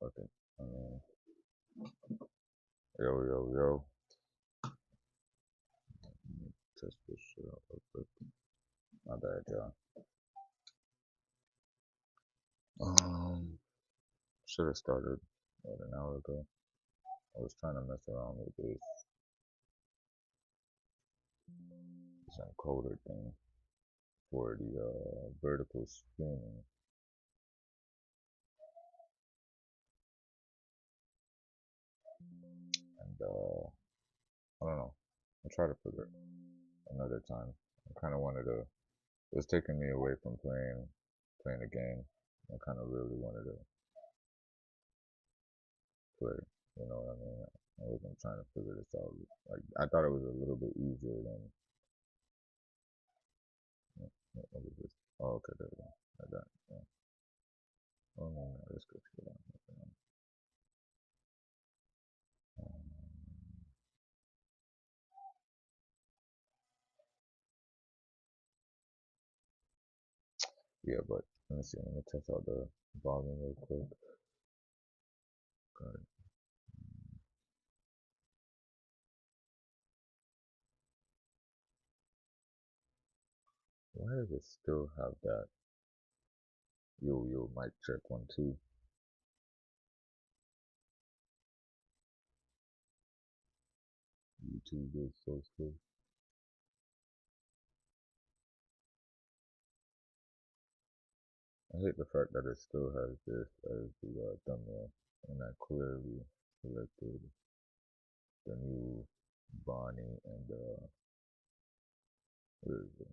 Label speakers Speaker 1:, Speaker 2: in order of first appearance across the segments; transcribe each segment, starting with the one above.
Speaker 1: Okay. Um, yo, yo, yo. Let me test this shit out real quick. My bad, y'all. Um, should have started about an hour ago. I was trying to mess around with this encoder thing for the vertical streaming, and I don't know. I'll try to figure it another time. I kind of wanted to. It was taking me away from playing a game. I kind of really wanted to play. You know what I mean? I wasn't trying to figure this out. Like I thought it was a little bit easier than what is this? Oh, okay, there we go. I got it. Yeah. Oh no, no, let's go to that. Yeah, but let me see. Let me test out the volume real quick. Got it. Why does it still have that? Yo, mic check 1 2. YouTube is so still. I hate the fact that it still has this as the thumbnail, and I clearly selected the new Bonnie and what is it?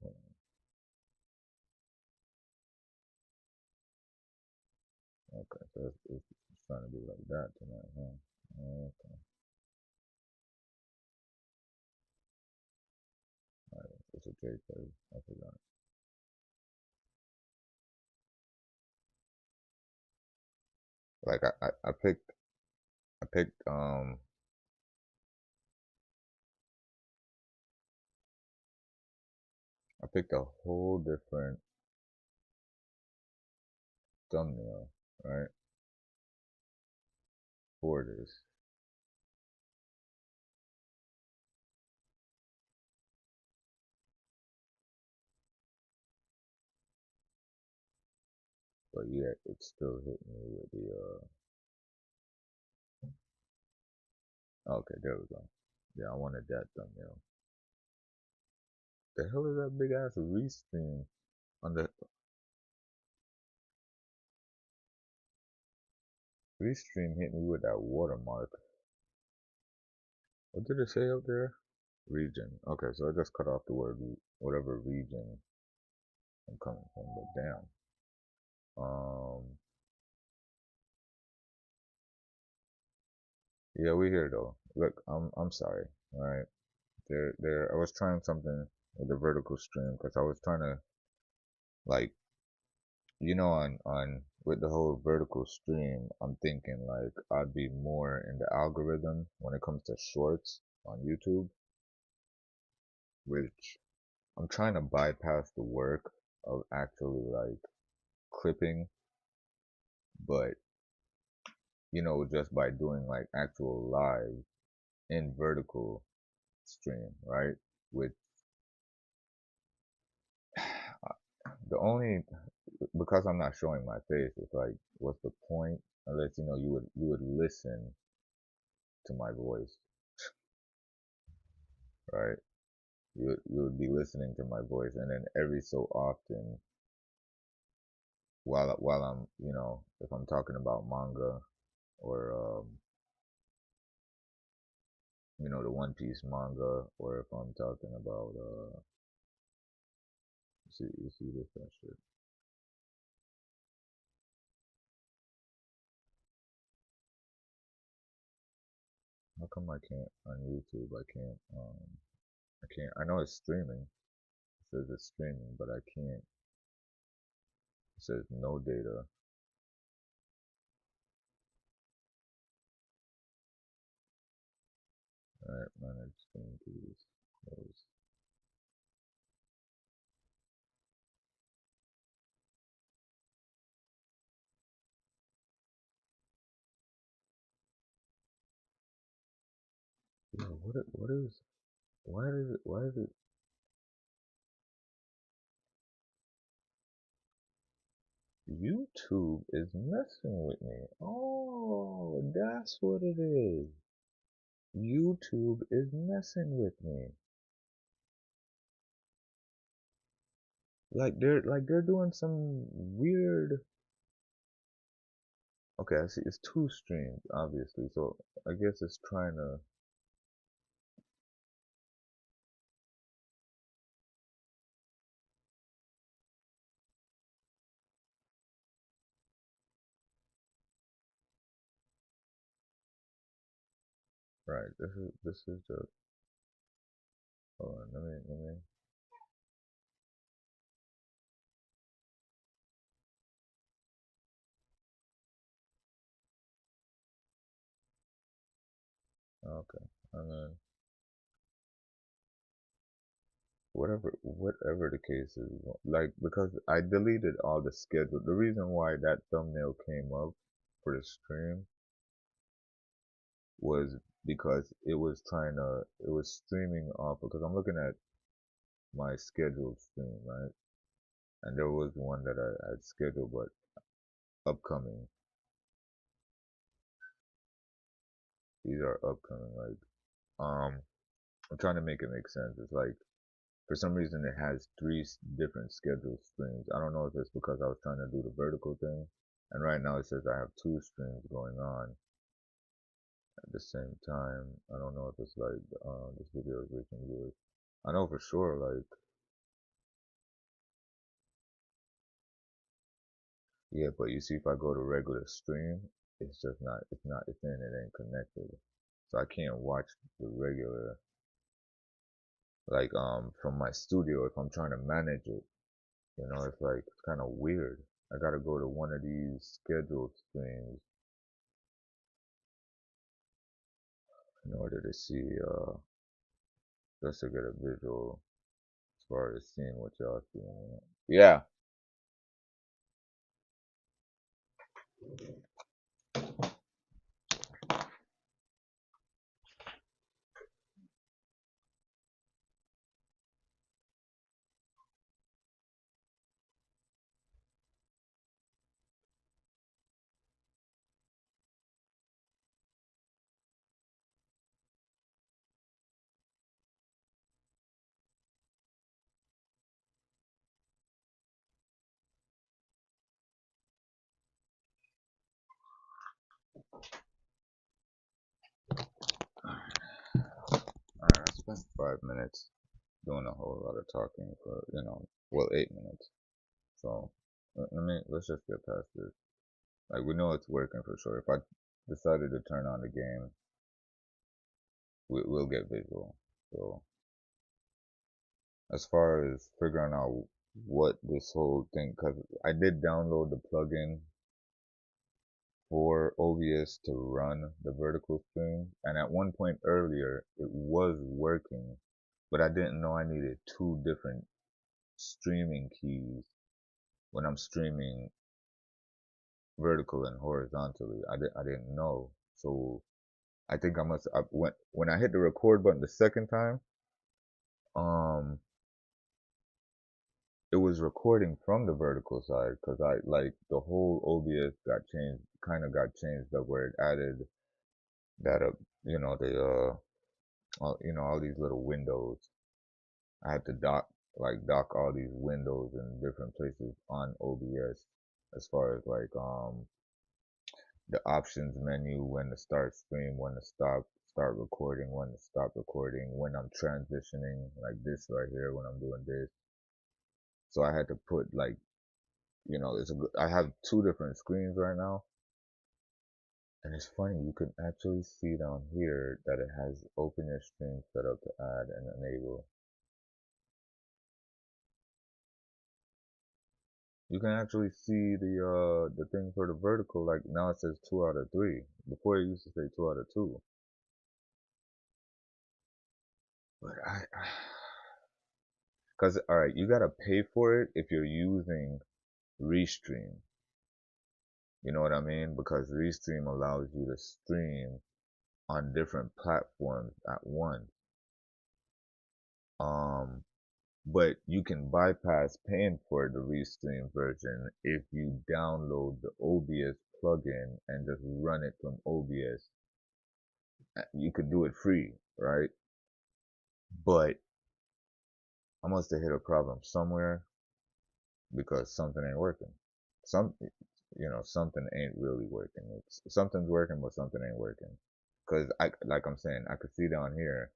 Speaker 1: Okay, so it's trying to be like that tonight, huh? Okay, alright, it's a JPEG. I forgot. Like I picked I picked a whole different thumbnail, right, for this. But yet it still hit me with the okay, there we go. Yeah, I wanted that thumbnail. The hell is that big ass restream on the restream hit me with that watermark? What did it say up there? Region. Okay, so I just cut off the word whatever region I'm coming from, but damn. Yeah, we here though. Look, I'm sorry. All right, there. I was trying something with the vertical stream because I was trying to like, on with the whole vertical stream. I'm thinking like I'd be more in the algorithm when it comes to shorts on YouTube, which I'm trying to bypass the work of actually like clipping, but just by doing like actual live in vertical stream, right? With the only because I'm not showing my face, it's like, what's the point? Unless you would listen to my voice, right? You would be listening to my voice, and then every so often, while I'm if I'm talking about manga or the One Piece manga, or if I'm talking about you see this that shit. How come I can't on YouTube? I can't. I know it's streaming. It says it's streaming, but I can't. It says no data. Alright, manage stream keys. Close. what is why is it YouTube is messing with me? Oh, that's what it is. YouTube is messing with me. Like they're doing some weird. Okay, I see. It's two streams, obviously. So I guess it's trying to. Right. This is just. Hold on. Let me. Okay. I mean, whatever the case is, like because I deleted all the schedule. The reason why that thumbnail came up for the stream was because it was streaming off because I'm looking at my scheduled stream, right? And there was one that I had scheduled but upcoming. These are upcoming. Like I'm trying to make it make sense. It's like for some reason it has three different scheduled streams. I don't know if it's because I was trying to do the vertical thing, and right now it says I have two streams going on at the same time. I don't know if it's like this video is reaching viewers. I know for sure like yeah, but you see if I go to regular stream, it's just not it's saying it ain't connected. So I can't watch the regular like from my studio if I'm trying to manage it. You know, it's like it's kind of weird. I gotta go to one of these scheduled streams in order to see, just to get a visual as far as seeing what y'all seeing. Yeah. Alright, I spent 5 minutes doing a whole lot of talking for, well, 8 minutes. So, let's just get past this. Like, we know it's working for sure. If I decided to turn on the game, we'll get visual. So, as far as figuring out what this whole thing, because I did download the plugin for OBS to run the vertical stream, and at one point earlier it was working, but I didn't know I needed two different streaming keys when I'm streaming vertical and horizontally. I didn't know, so I think when I hit the record button the second time, um, it was recording from the vertical side because I like the whole OBS got changed, kind of got changed up where it added that the all these little windows. I had to dock all these windows in different places on OBS as far as like the options menu, when to start stream, when to start recording, when to stop recording, when I'm transitioning like this right here, when I'm doing this. So I had to put like, I have two different screens right now. And it's funny, you can actually see down here that it has open your stream set up to add and enable. You can actually see the thing for the vertical, like now it says 2 out of 3. Before it used to say 2 out of 2. But cause alright, you gotta pay for it if you're using Restream. You know what I mean? Because Restream allows you to stream on different platforms at once. Um, but you can bypass paying for the restream version if you download the OBS plugin and just run it from OBS. You could do it free, right? But I must have hit a problem somewhere because something ain't working. Some, something ain't really working. Something's working, but something ain't working. Cause like I'm saying, I could see down here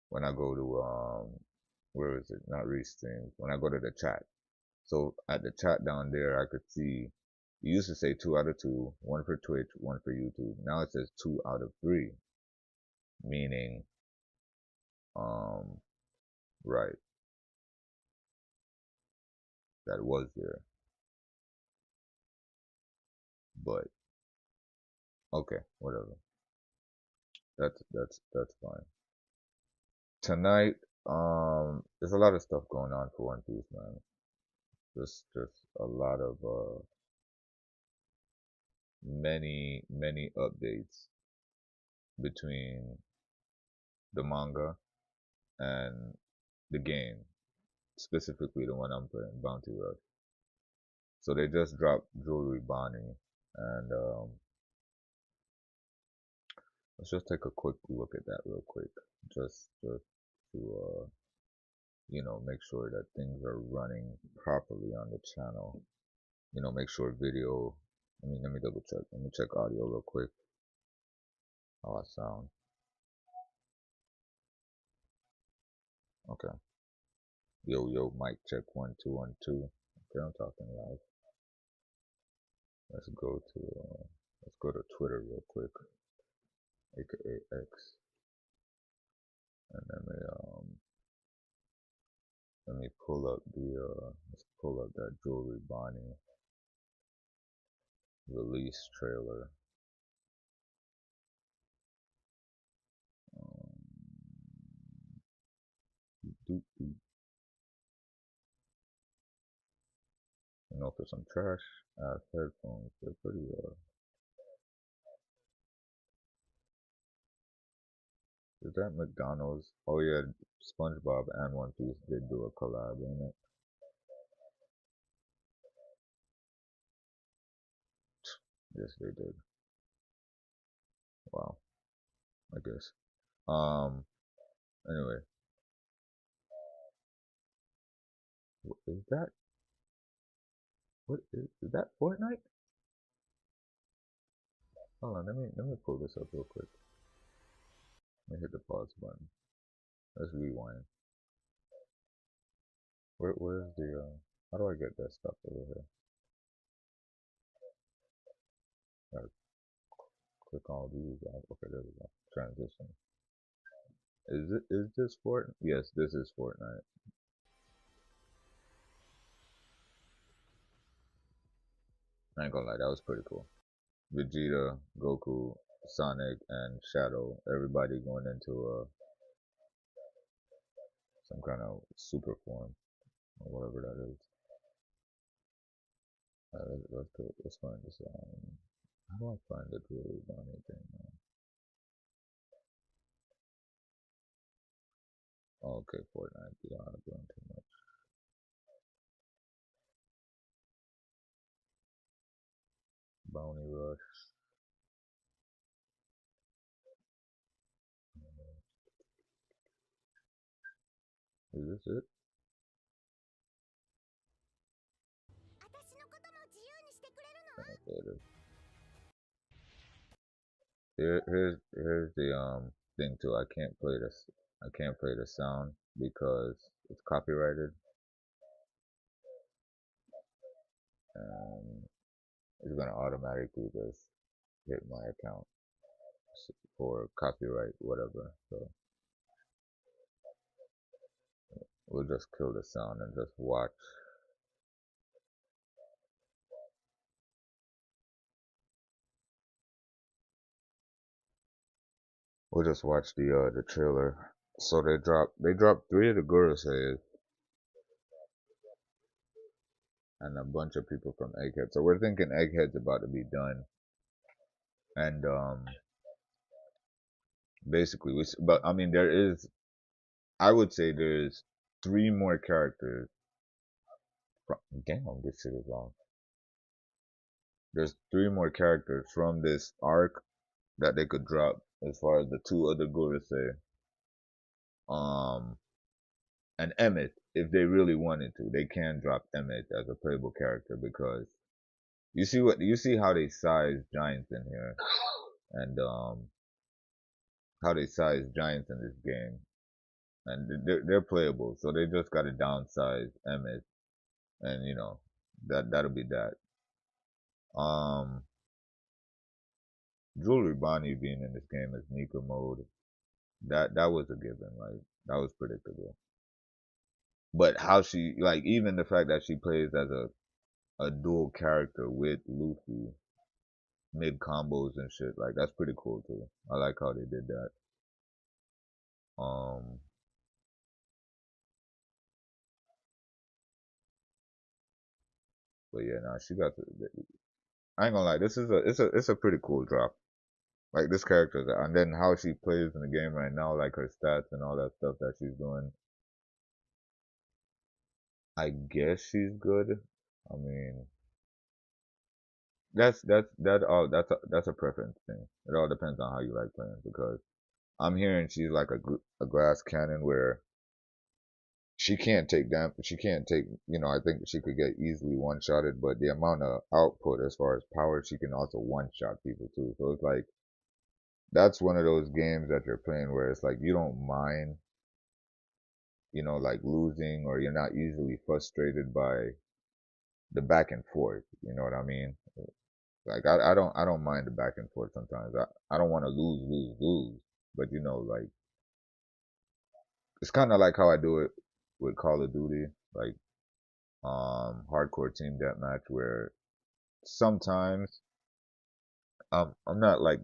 Speaker 1: when I go to where is it? Not Restream. When I go to the chat. So at the chat down there, I could see. It used to say 2 out of 2, one for Twitch, one for YouTube. Now it says 2 out of 3, meaning, um, right, that was there. But okay, whatever. That's fine. Tonight, there's a lot of stuff going on for One Piece, man. Just a lot of many updates between the manga and the game, specifically the one I'm playing, Bounty Rush. So they just dropped Jewelry Bonnie, and let's just take a quick look at that real quick, just to make sure that things are running properly on the channel. Make sure video. Let me double check. Let me check audio real quick. How I sound. Okay. Yo, mic check 1 2 1 2. Okay, I'm talking live. Let's go to Twitter real quick, aka X, and let me pull up let's pull up that Jewelry Bonnie release trailer. Um, for some trash ass headphones, they're pretty. Is that McDonald's? Oh yeah, SpongeBob and One Piece did do a collab, ain't it? Yes, they did. Wow, I guess. Um. Anyway, what is that? Is that Fortnite? Hold on, let me pull this up real quick. Let me hit the pause button. Let's rewind. Where's the how do I get that stuff over here? Gotta click all these out. Okay, there we go. Transition. Is this Fortnite? Yes, this is Fortnite. I ain't gonna lie, that was pretty cool. Vegeta, Goku, Sonic, and Shadow, everybody going into some kind of super form or whatever that is. Let's find this. How do I find the Jewelry Bonnie thing? Oh, okay, Fortnite. Yeah, I'm doing too much. Bounty Rush. Is this it? Okay, here's the thing too. I can't play this. I can't play the sound because it's copyrighted, and it's gonna automatically just hit my account for copyright, whatever. So we'll just kill the sound and just watch. We'll just watch the trailer. So they dropped 3 of the Gurus and a bunch of people from Egghead. So we're thinking Egghead's about to be done, and basically. But I mean, there is. I would say there's three more characters. Damn, this shit is long. There's three more characters from this arc that they could drop as far as the two other Gurus say. Um, and Emmett, if they really wanted to, they can drop Emmett as a playable character because you see how they size giants in here and how they size giants in this game and they're playable, so they just got to downsize Emmett and that'll be that. Um, Jewelry Bonnie being in this game as Nika mode, that was a given, like that was predictable. But how she like even the fact that she plays as a dual character with Luffy mid combos and shit, like that's pretty cool too. I like how they did that. Um, but yeah, nah, she got. I ain't gonna lie, this is it's a pretty cool drop. Like this character, and then how she plays in the game right now, like her stats and all that stuff that she's doing. I guess she's good. I mean, that's a preference thing. It all depends on how you like playing because I'm hearing she's like a glass cannon where she can't take damage. She can't take, I think she could get easily one shotted, but the amount of output as far as power, she can also one shot people too. So it's like, that's one of those games that you're playing where it's like, you don't mind, like losing or you're not easily frustrated by the back and forth. You know what I mean? Like, I don't mind the back and forth sometimes. I don't want to lose, but like, it's kind of like how I do it with Call of Duty. Like, hardcore team deathmatch where sometimes I'm not like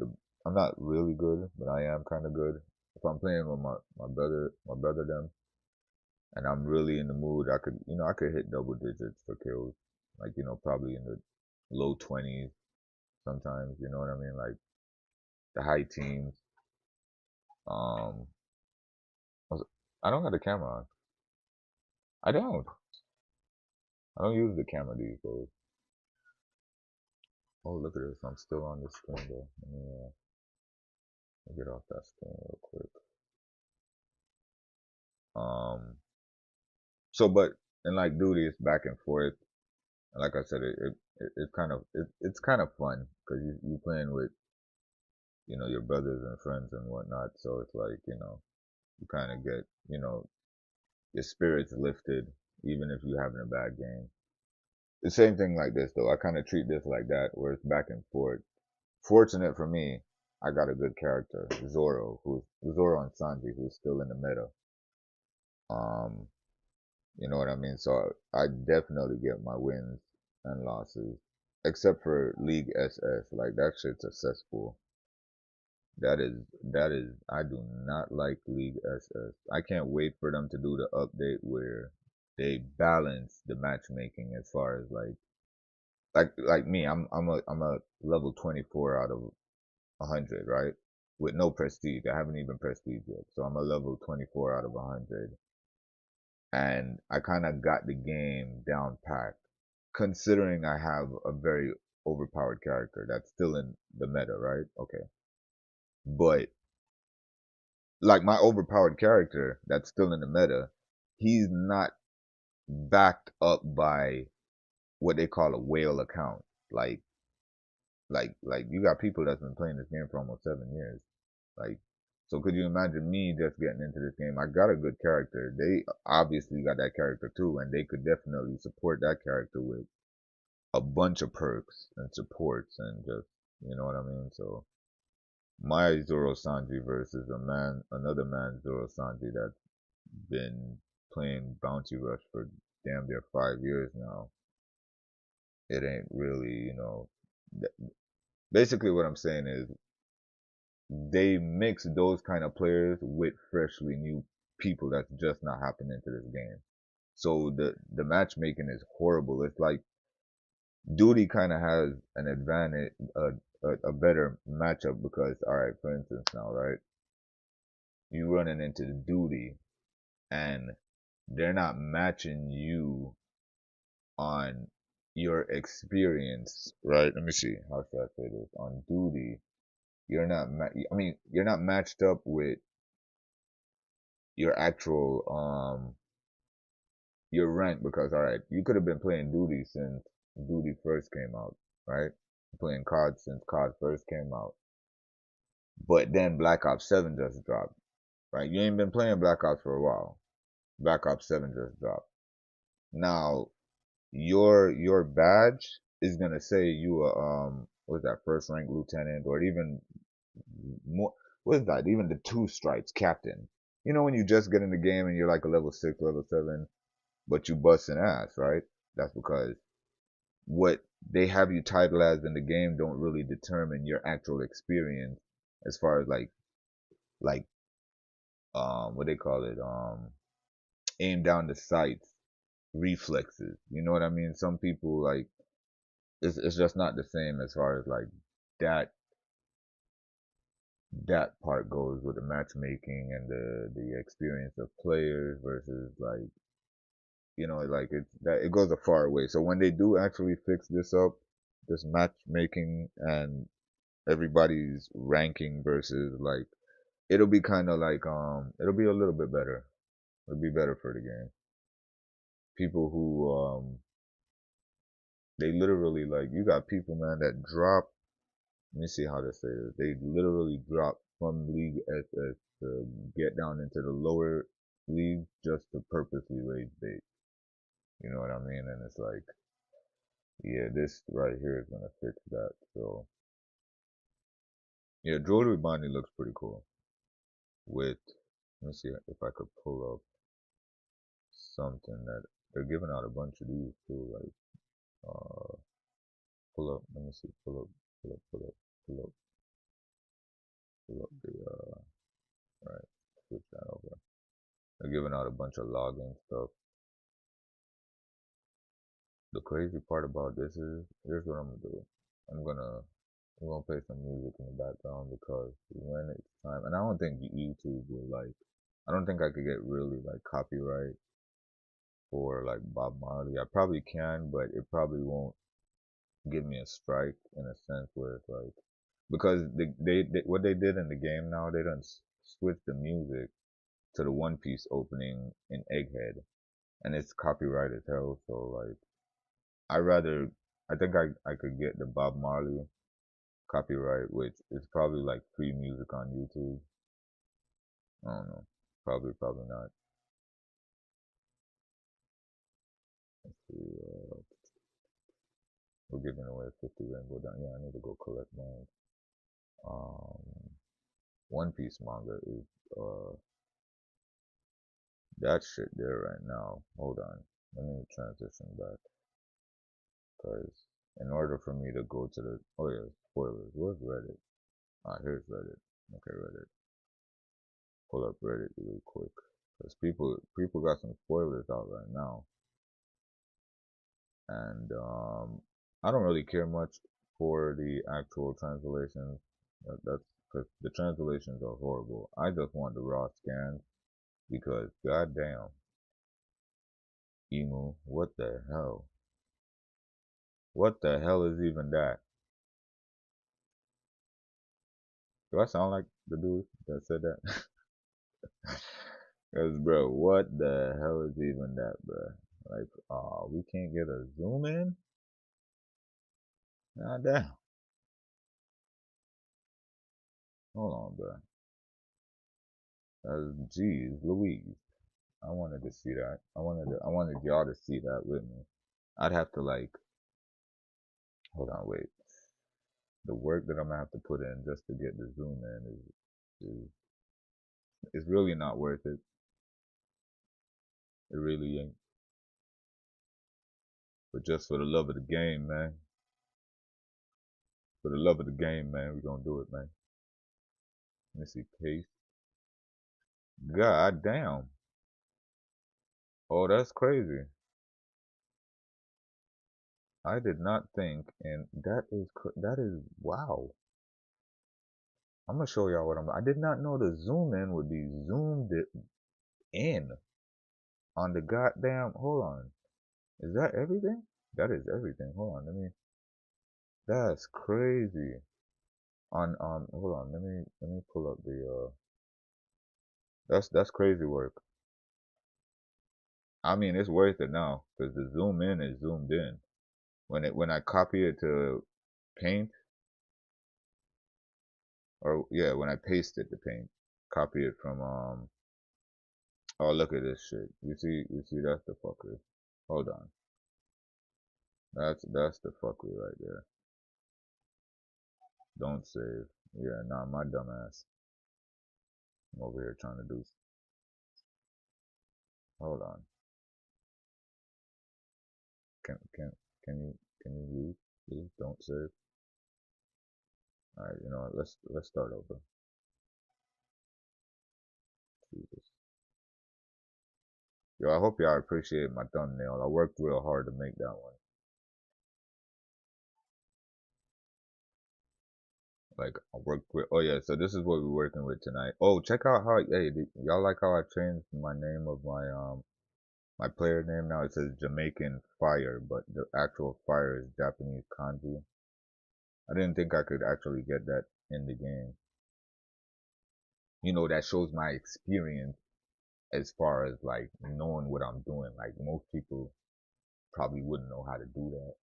Speaker 1: I'm not really good, but I am kind of good. If I'm playing with my brother them, and I'm really in the mood, I could hit double digits for kills, like probably in the low 20s sometimes. You know what I mean? Like the high teens. Um, I don't have the camera on. I don't. I don't use the camera these days. Oh, look at this! I'm still on this screen though. Let me get off that screen real quick. Um, so, but in like duty, it's back and forth. And like I said, it's kind of fun because you playing with your brothers and friends and whatnot. So it's like you kind of get your spirits lifted even if you're having a bad game. The same thing like this though. I kind of treat this like that where it's back and forth. Fortunate for me, I got a good character, Zoro and Sanji, who's still in the meta. Um, You know what I mean? So I definitely get my wins and losses, except for League SS. Like that shit's a cesspool. That is. I do not like League SS. I can't wait for them to do the update where they balance the matchmaking as far as like me. I'm a level 24 out of 100, right? With no prestige. I haven't even prestige yet, so I'm a level 24 out of 100, and I kind of got the game down pat considering I have a very overpowered character that's still in the meta, right? Okay. But like my overpowered character that's still in the meta, he's not backed up by what they call a whale account. Like like you got people that's been playing this game for almost 7 years. Like so could you imagine me just getting into this game? I got a good character. They obviously got that character too, and they could definitely support that character with a bunch of perks and supports and just you know what I mean. So my Zoro Sanji versus another man Zoro Sanji that's been playing Bounty Rush for damn near 5 years now. It ain't really basically what I'm saying is they mix those kind of players with freshly new people that's just not happening into this game. So the matchmaking is horrible. It's like Duty kind of has an advantage, a better matchup because, all right, for instance, now, right? you running into the duty and they're not matching you on your experience, right? Let me see. How should I say this? On duty, you're not. I mean, you're not matched up with your actual your rank because all right, you could have been playing duty since duty first came out, right? Playing cards since cards first came out, but then Black Ops 7 just dropped, right? You ain't been playing Black Ops for a while. Black Ops 7 just dropped. Now your badge is gonna say you a what's that, first rank lieutenant, or even more, what is that, even the two stripes captain. You know when you just get in the game and you're like a level 6, level 7, but you busting ass, right? That's because what they have you titled as in the game don't really determine your actual experience as far as like what they call it, aim down the sights, reflexes. You know what I mean? Some people like it's just not the same as far as like that that part goes with the matchmaking and the experience of players versus like, you know, like it's that it goes a far way. So when they do actually fix this up, this matchmaking and everybody's ranking versus like, it'll be kind of like it'll be a little bit better. It'll be better for the game. People who they literally, like, you got people, man, that drop. Let me see how to say this. They literally drop from League SS to get down into the lower league just to purposely rage bait. You know what I mean? And it's like, yeah, this right here is gonna fix that. So yeah, Jewelry Bonnie looks pretty cool. With, let me see if I could pull up something that they're giving out a bunch of these too. Like, pull up. Let me see. Pull up. Pull up. Pull up. Pull up. Pull up the right. Switch that over. They're giving out a bunch of login stuff. The crazy part about this is, here's what I'm gonna do. I'm gonna I'm gonna play some music in the background because when it's time, and I don't think YouTube will like. I don't think I could get really like copyright for like Bob Marley. I probably can, but it probably won't give me a strike in a sense where it's like, because they what they did in the game now, they done switch the music to the One Piece opening in Egghead, and it's copyrighted as hell. So like, I rather, I think I could get the Bob Marley copyright, which is probably like free music on YouTube. I don't know. Probably not. Let's see, we're giving away 50 Rainbow Down. Yeah, I need to go collect mine. Um, One Piece manga is that shit there right now. Hold on. Let me transition back. Because in order for me to go to the, oh yeah, spoilers. Where's Reddit? Ah, here's Reddit. Okay, Reddit. Pull up Reddit real quick. Because people got some spoilers out right now. And I don't really care much for the actual translations. That's because the translations are horrible. I just want the raw scans because goddamn, emu, what the hell? What the hell is even that? Do I sound like the dude that said that? Cause bro, what the hell is even that, bro? Like, we can't get a zoom in? God damn. Hold on, bro. Jeez, Louise. I wanted to see that. I wanted y'all to see that with me. I'd have to like, hold on, wait. The work that I'm gonna have to put in just to get the zoom in is really not worth it. It really ain't. But just for the love of the game, man. For the love of the game, man, we gonna do it, man. Let me see, paste. God damn. Oh, that's crazy. I did not think, and that is wow. I'm gonna show y'all what I did not know the zoom in would be zoomed in on the goddamn. Hold on. Is that everything? That is everything. Hold on. Let me. That's crazy. On hold on. Let me pull up the That's crazy work. I mean, it's worth it now because the zoom in is zoomed in. When I copy it to Paint, or yeah, when I paste it to Paint, copy it from Oh, look at this shit. You see that's the fucker. Hold on. That's the fucker right there. Don't save. Yeah, nah, my dumb ass. I'm over here trying to do. Hold on. Can can can you leave? Please don't save. All right, you know what? Let's start over. Jesus. Yo, I hope y'all appreciate my thumbnail. I worked real hard to make that one. Like I worked with. Oh yeah, so this is what we're working with tonight. Oh, check out how. Hey, y'all like how I changed my name of my player name now? It says Jamaican Fire, but the actual fire is Japanese kanji. I didn't think I could actually get that in the game. You know, that shows my experience as far as like knowing what I'm doing. Like most people probably wouldn't know how to do that.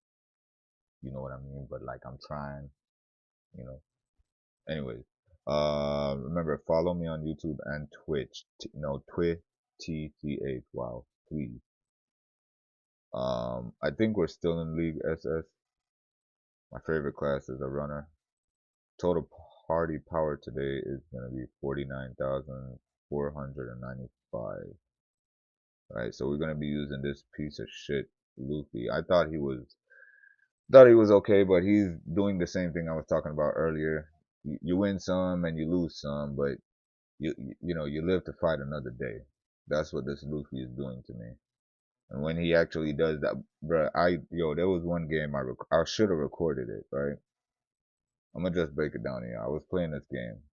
Speaker 1: You know what I mean? But like I'm trying, you know. Anyways, remember follow me on YouTube and Twitch. No, TCH. Wow, please. I think we're still in League SS. My favorite class is a runner. Total party power today is gonna be 49,495. Right, so we're gonna be using this piece of shit Luffy. I thought he was okay, but he's doing the same thing I was talking about earlier. You win some and you lose some, but you live to fight another day. That's what this Luffy is doing to me. And when he actually does that, bruh, there was one game I should have recorded it, right? I'm gonna just break it down here. I was playing this game,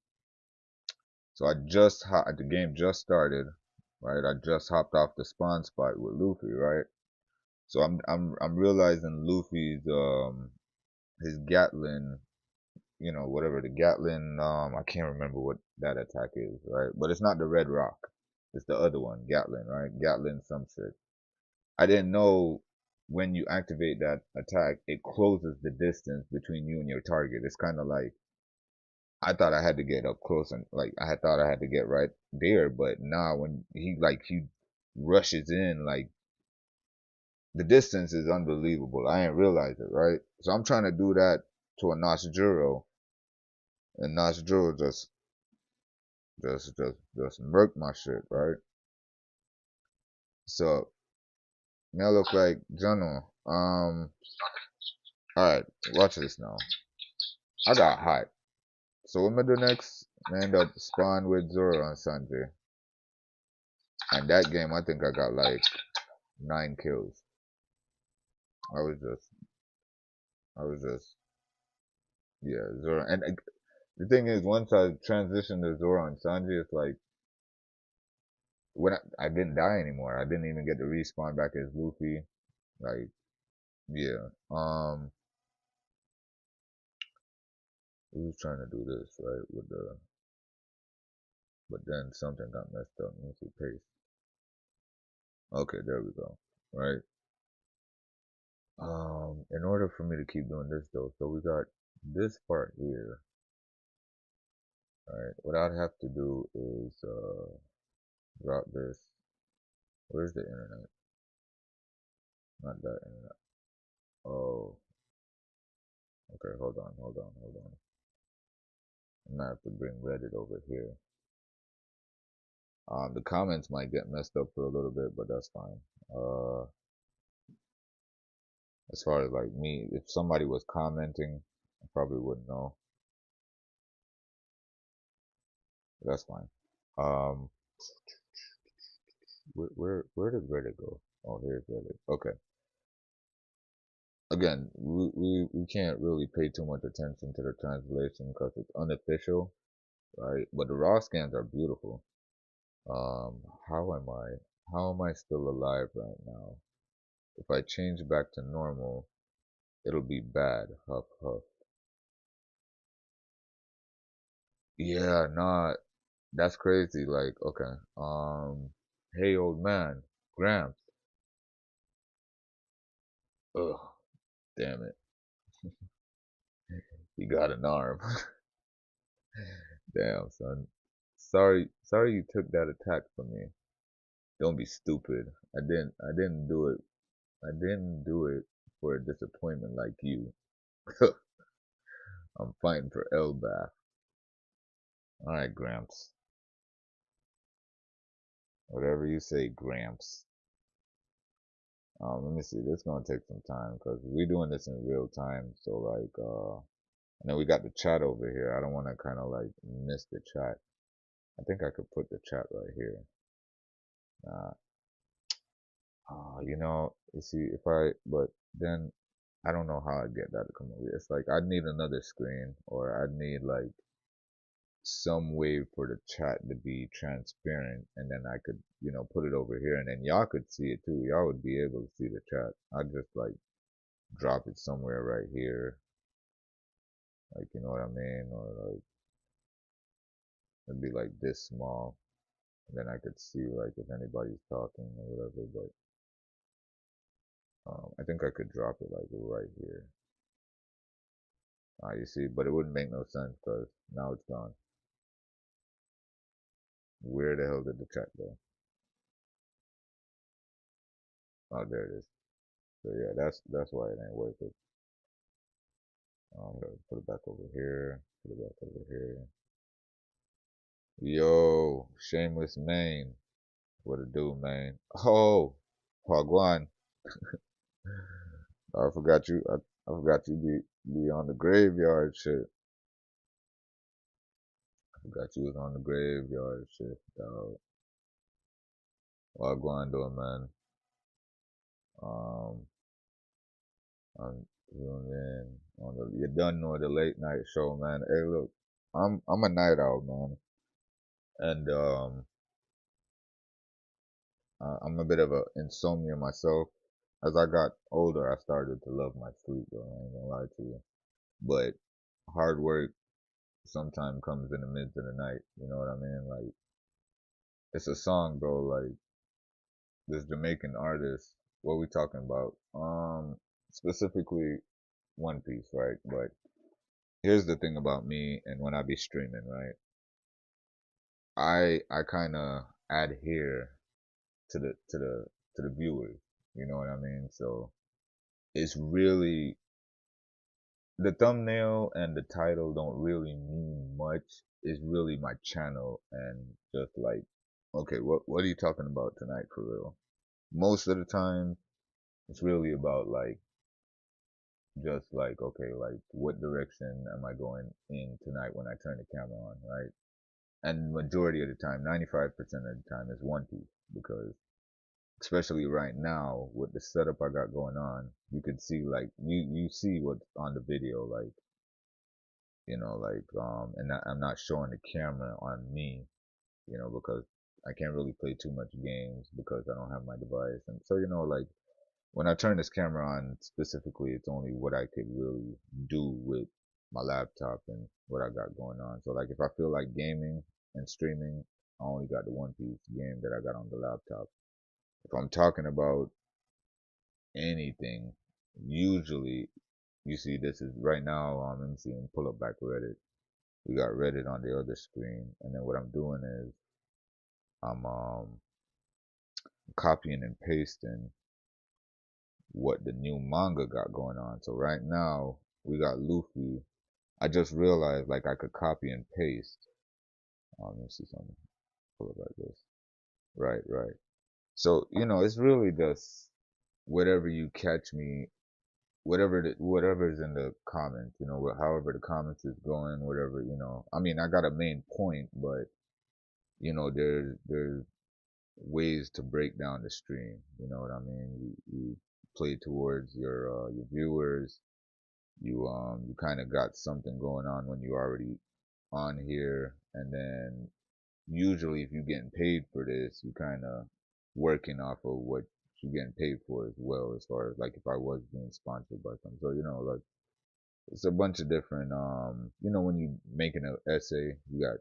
Speaker 1: so the game just started, right? I just hopped off the spawn spot with Luffy, right? So I'm realizing Luffy's his Gatlin, whatever the Gatlin, I can't remember what that attack is, right? But it's not the Red Rock. It's the other one, Gatlin, right? Gatlin some shit. I didn't know when you activate that attack, it closes the distance between you and your target. It's kind of like I thought I had to get up close and like I had thought I had to get right there, but nah, when he rushes in, like the distance is unbelievable. I didn't realize it, right? So I'm trying to do that to a Nasjuro, and Nasjuro just murked my shit, right? So now look like Jono. Alright, watch this now. I got hot. So what am I do next? I end up spawn with Zoro on Sanjay. And that game I think I got like 9 kills. I was just yeah, Zoro. And the thing is, once I transitioned to Zoro and Sanji, it's like when I didn't die anymore. I didn't even get to respawn back as Luffy. Like, yeah. We was trying to do this right with but then something got messed up. Let me see paste. Okay, there we go. Right. In order for me to keep doing this though, so we got this part here. Alright, what I'd have to do is drop this. Where's the internet? Not that internet. Oh, okay, hold on. I'm gonna have to bring Reddit over here. The comments might get messed up for a little bit, but that's fine. As far as like me, if somebody was commenting, I probably wouldn't know. But that's fine. Um, where did Reddit go? Oh, here's Reddit. Okay. Again, we can't really pay too much attention to the translation because it's unofficial. right? But the raw scans are beautiful. How am I? How am I still alive right now? If I change back to normal, it'll be bad. Huff huff. Yeah, nah, that's crazy. Like, okay. Hey old man, Gramps. Ugh, damn it. He got an arm. Damn, son. Sorry you took that attack from me. Don't be stupid. I didn't do it. I didn't do it for a disappointment like you. I'm fighting for Elbath. Alright, Gramps. Whatever you say, Gramps. Let me see. This is gonna take some time because we're doing this in real time. So like, and then we got the chat over here. I don't want to kind of like miss the chat. I think I could put the chat right here. Uh, you see, but then I don't know how I'd get that to come over. It's like I'd need another screen, or I'd need like some way for the chat to be transparent, and then I could, put it over here, and then y'all could see it too. Y'all would be able to see the chat. I'd just like drop it somewhere right here, like you know what I mean, or like it'd be like this small, and then I could see like if anybody's talking or whatever. But I think I could drop it like right here. You see, but it wouldn't make no sense because now it's gone. Where the hell did the chat go? Oh, there it is. So yeah, that's why it ain't worth it. Gotta put it back over here. Put it back over here. Yo, Shameless Maine. What it do, man? Oh, Pagwan. I forgot you. I forgot you be on the graveyard shit. I forgot you was on the graveyard shit, dog. Wagwan doing, man. Um, I'm tuned in on the. You done know the late night show, man. Hey, look, I'm a night owl, man, and I'm a bit of a insomnia myself. As I got older, I started to love my sleep, though. I ain't gonna lie to you. But hard work sometimes comes in the midst of the night. You know what I mean? Like it's a song, bro. Like this Jamaican artist. What we talking about? Specifically One Piece, right? But here's the thing about me and when I be streaming, right? I kind of adhere to the viewers. You know what I mean? So it's really the thumbnail and the title don't really mean much. It's really my channel and just like, okay, what are you talking about tonight for real? Most of the time, it's really about like just like okay, like what direction am I going in tonight when I turn the camera on, right? And majority of the time, 95% of the time, is One Piece because especially right now with the setup I got going on, you could see like you see what's on the video, like and I'm not showing the camera on me, because I can't really play too much games because I don't have my device, and so like when I turn this camera on specifically, it's only what I could really do with my laptop and what I got going on. So like if I feel like gaming and streaming, I only got the One Piece game that I got on the laptop. If I'm talking about anything, usually you see this is right now. Let me see. Pull up back Reddit. We got Reddit on the other screen, and then what I'm doing is I'm copying and pasting what the new manga got going on. So right now we got Luffy. I just realized like I could copy and paste. Let me see something. Pull it like this. Right, right. So it's really just whatever you catch me, whatever's in the comments. However the comments is going, whatever. I mean, I got a main point, but there's ways to break down the stream. You know what I mean? You play towards your viewers. You kind of got something going on when you already on here, and then usually if you're getting paid for this, you kind of working off of what you're getting paid for as well, as far as like if I was being sponsored by them. So like it's a bunch of different when you making an essay, you got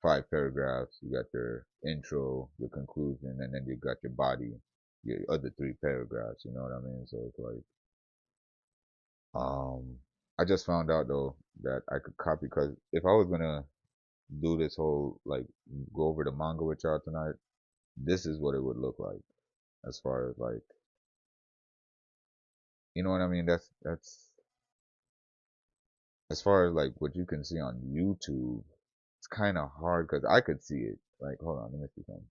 Speaker 1: 5 paragraphs, you got your intro, your conclusion, and then you got your body, your other 3 paragraphs, you know what I mean? So it's like um I just found out though that I could copy, because if I was gonna do this whole like go over the manga with y'all tonight, this is what it would look like, as far as like, you know what I mean? That's as far as like what you can see on YouTube. It's kind of hard because I could see it. Like, hold on, let me see something.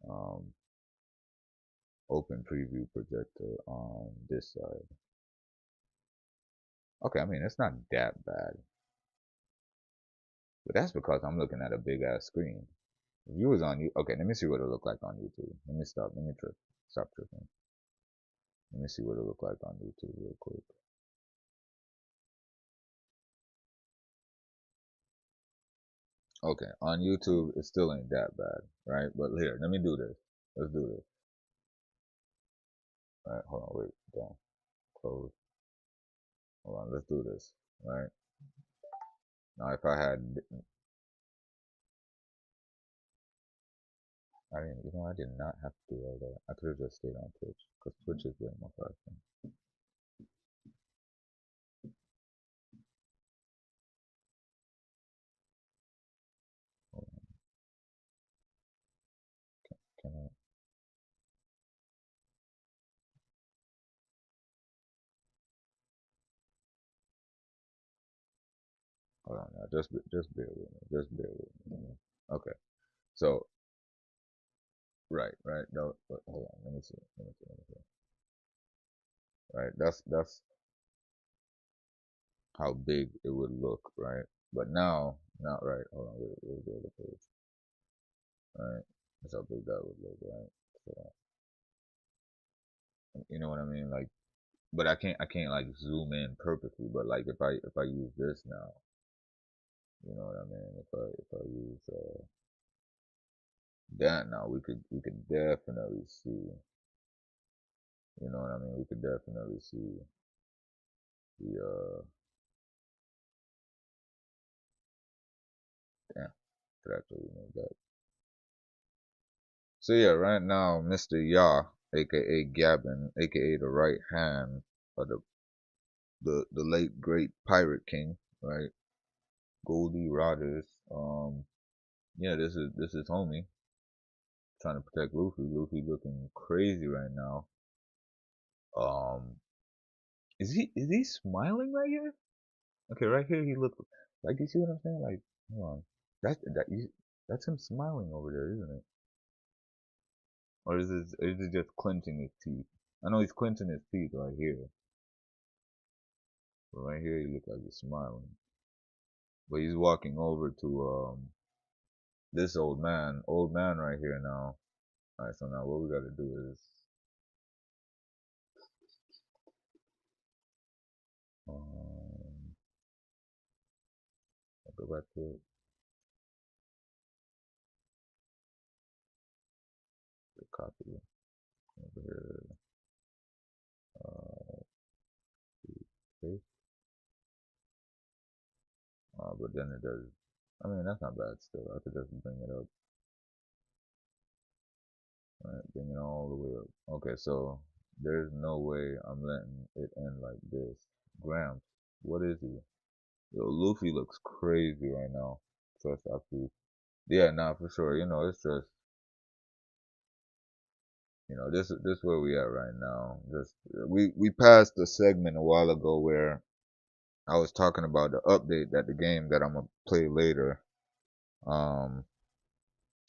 Speaker 1: Um, Open preview projector on this side. Okay, I mean it's not that bad, but that's because I'm looking at a big ass screen. If you was on you, okay, let me see what it look like on YouTube. Let me stop. Let me trip. Stop tripping. Let me see what it look like on YouTube real quick. Okay, on YouTube it still ain't that bad, right? But here, let me do this. Let's do this. All right, hold on, wait, down, close. Hold on, let's do this. All right. Now, if I didn't, I did not have to do all that. I could have just stayed on Twitch, because Twitch is way more faster. Hold on, can I? Hold on now. Just bear with me. Just bear with me. Okay. So, right, right. No, but hold on. Let me see. Let me see. Let me see. Right. That's how big it would look, right? But now, not right. Hold on. Where's the other page? Right. That's how big that would look, right? So, you know what I mean? Like, but I can't like zoom in perfectly. But like if I use this now, you know what I mean? If I use that now, we could definitely see. You know what I mean? We could definitely see the damn. Could actually remove that. So yeah, right now, Mr. Yah, aka Gavin, aka the right hand of the late great Pirate King, right? Goldie Rogers. Yeah, this is homie trying to protect Luffy. Luffy looking crazy right now. Um, is he smiling right here? Okay, right here he look like, you see what I'm saying? Like, hold on, that's him smiling over there, isn't it? Or is it just clenching his teeth? I know he's clenching his teeth right here, but right here he looks like he's smiling. But he's walking over to this old man right here now. All right, so now what we got to do is um, go back to it, copy over here, uh, paste. But then it does. I mean, that's not bad still. I could just bring it up. All right, bring it all the way up. Okay, so there's no way I'm letting it end like this. Gramps, what is he? Yo, Luffy looks crazy right now. Trust I. Yeah, nah, for sure. It's just, this where we at right now. Just we passed the segment a while ago where I was talking about the update that the game that I'm gonna play later. Um,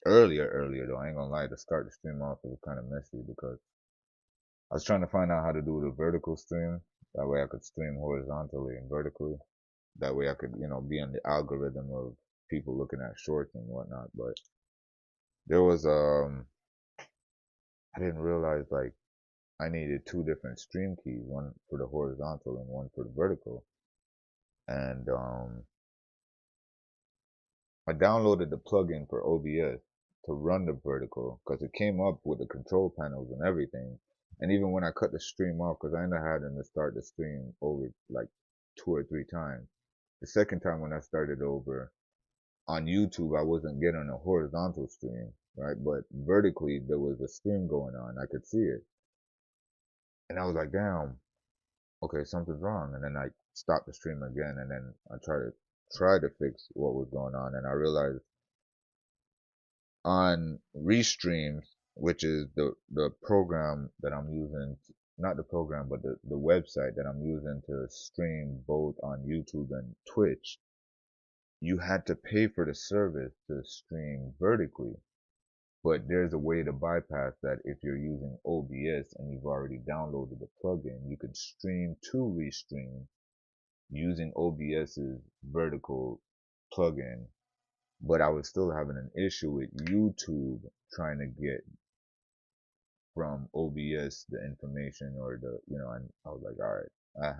Speaker 1: earlier though, I ain't gonna lie. To start the stream off, it was kind of messy because I was trying to find out how to do the vertical stream. That way I could stream horizontally and vertically. That way I could, be in the algorithm of people looking at shorts and whatnot. But there was I didn't realize like I needed 2 different stream keys, one for the horizontal and one for the vertical. And I downloaded the plugin for OBS to run the vertical because it came up with the control panels and everything. And even when I cut the stream off, because I ended up having to start the stream over like 2 or 3 times. The second time when I started over on YouTube, I wasn't getting a horizontal stream, right? But vertically, there was a stream going on. I could see it. And I was like, damn, okay, something's wrong. And then I stopped the stream again, and then I tried to fix what was going on, and I realized on Restreams, which is the program that I'm using, not the program, but the website that I'm using to stream both on YouTube and Twitch, you had to pay for the service to stream vertically. But there's a way to bypass that if you're using OBS and you've already downloaded the plugin. You could stream to Restream using OBS's vertical plugin, but I was still having an issue with YouTube trying to get from OBS the information or and I was like, all right,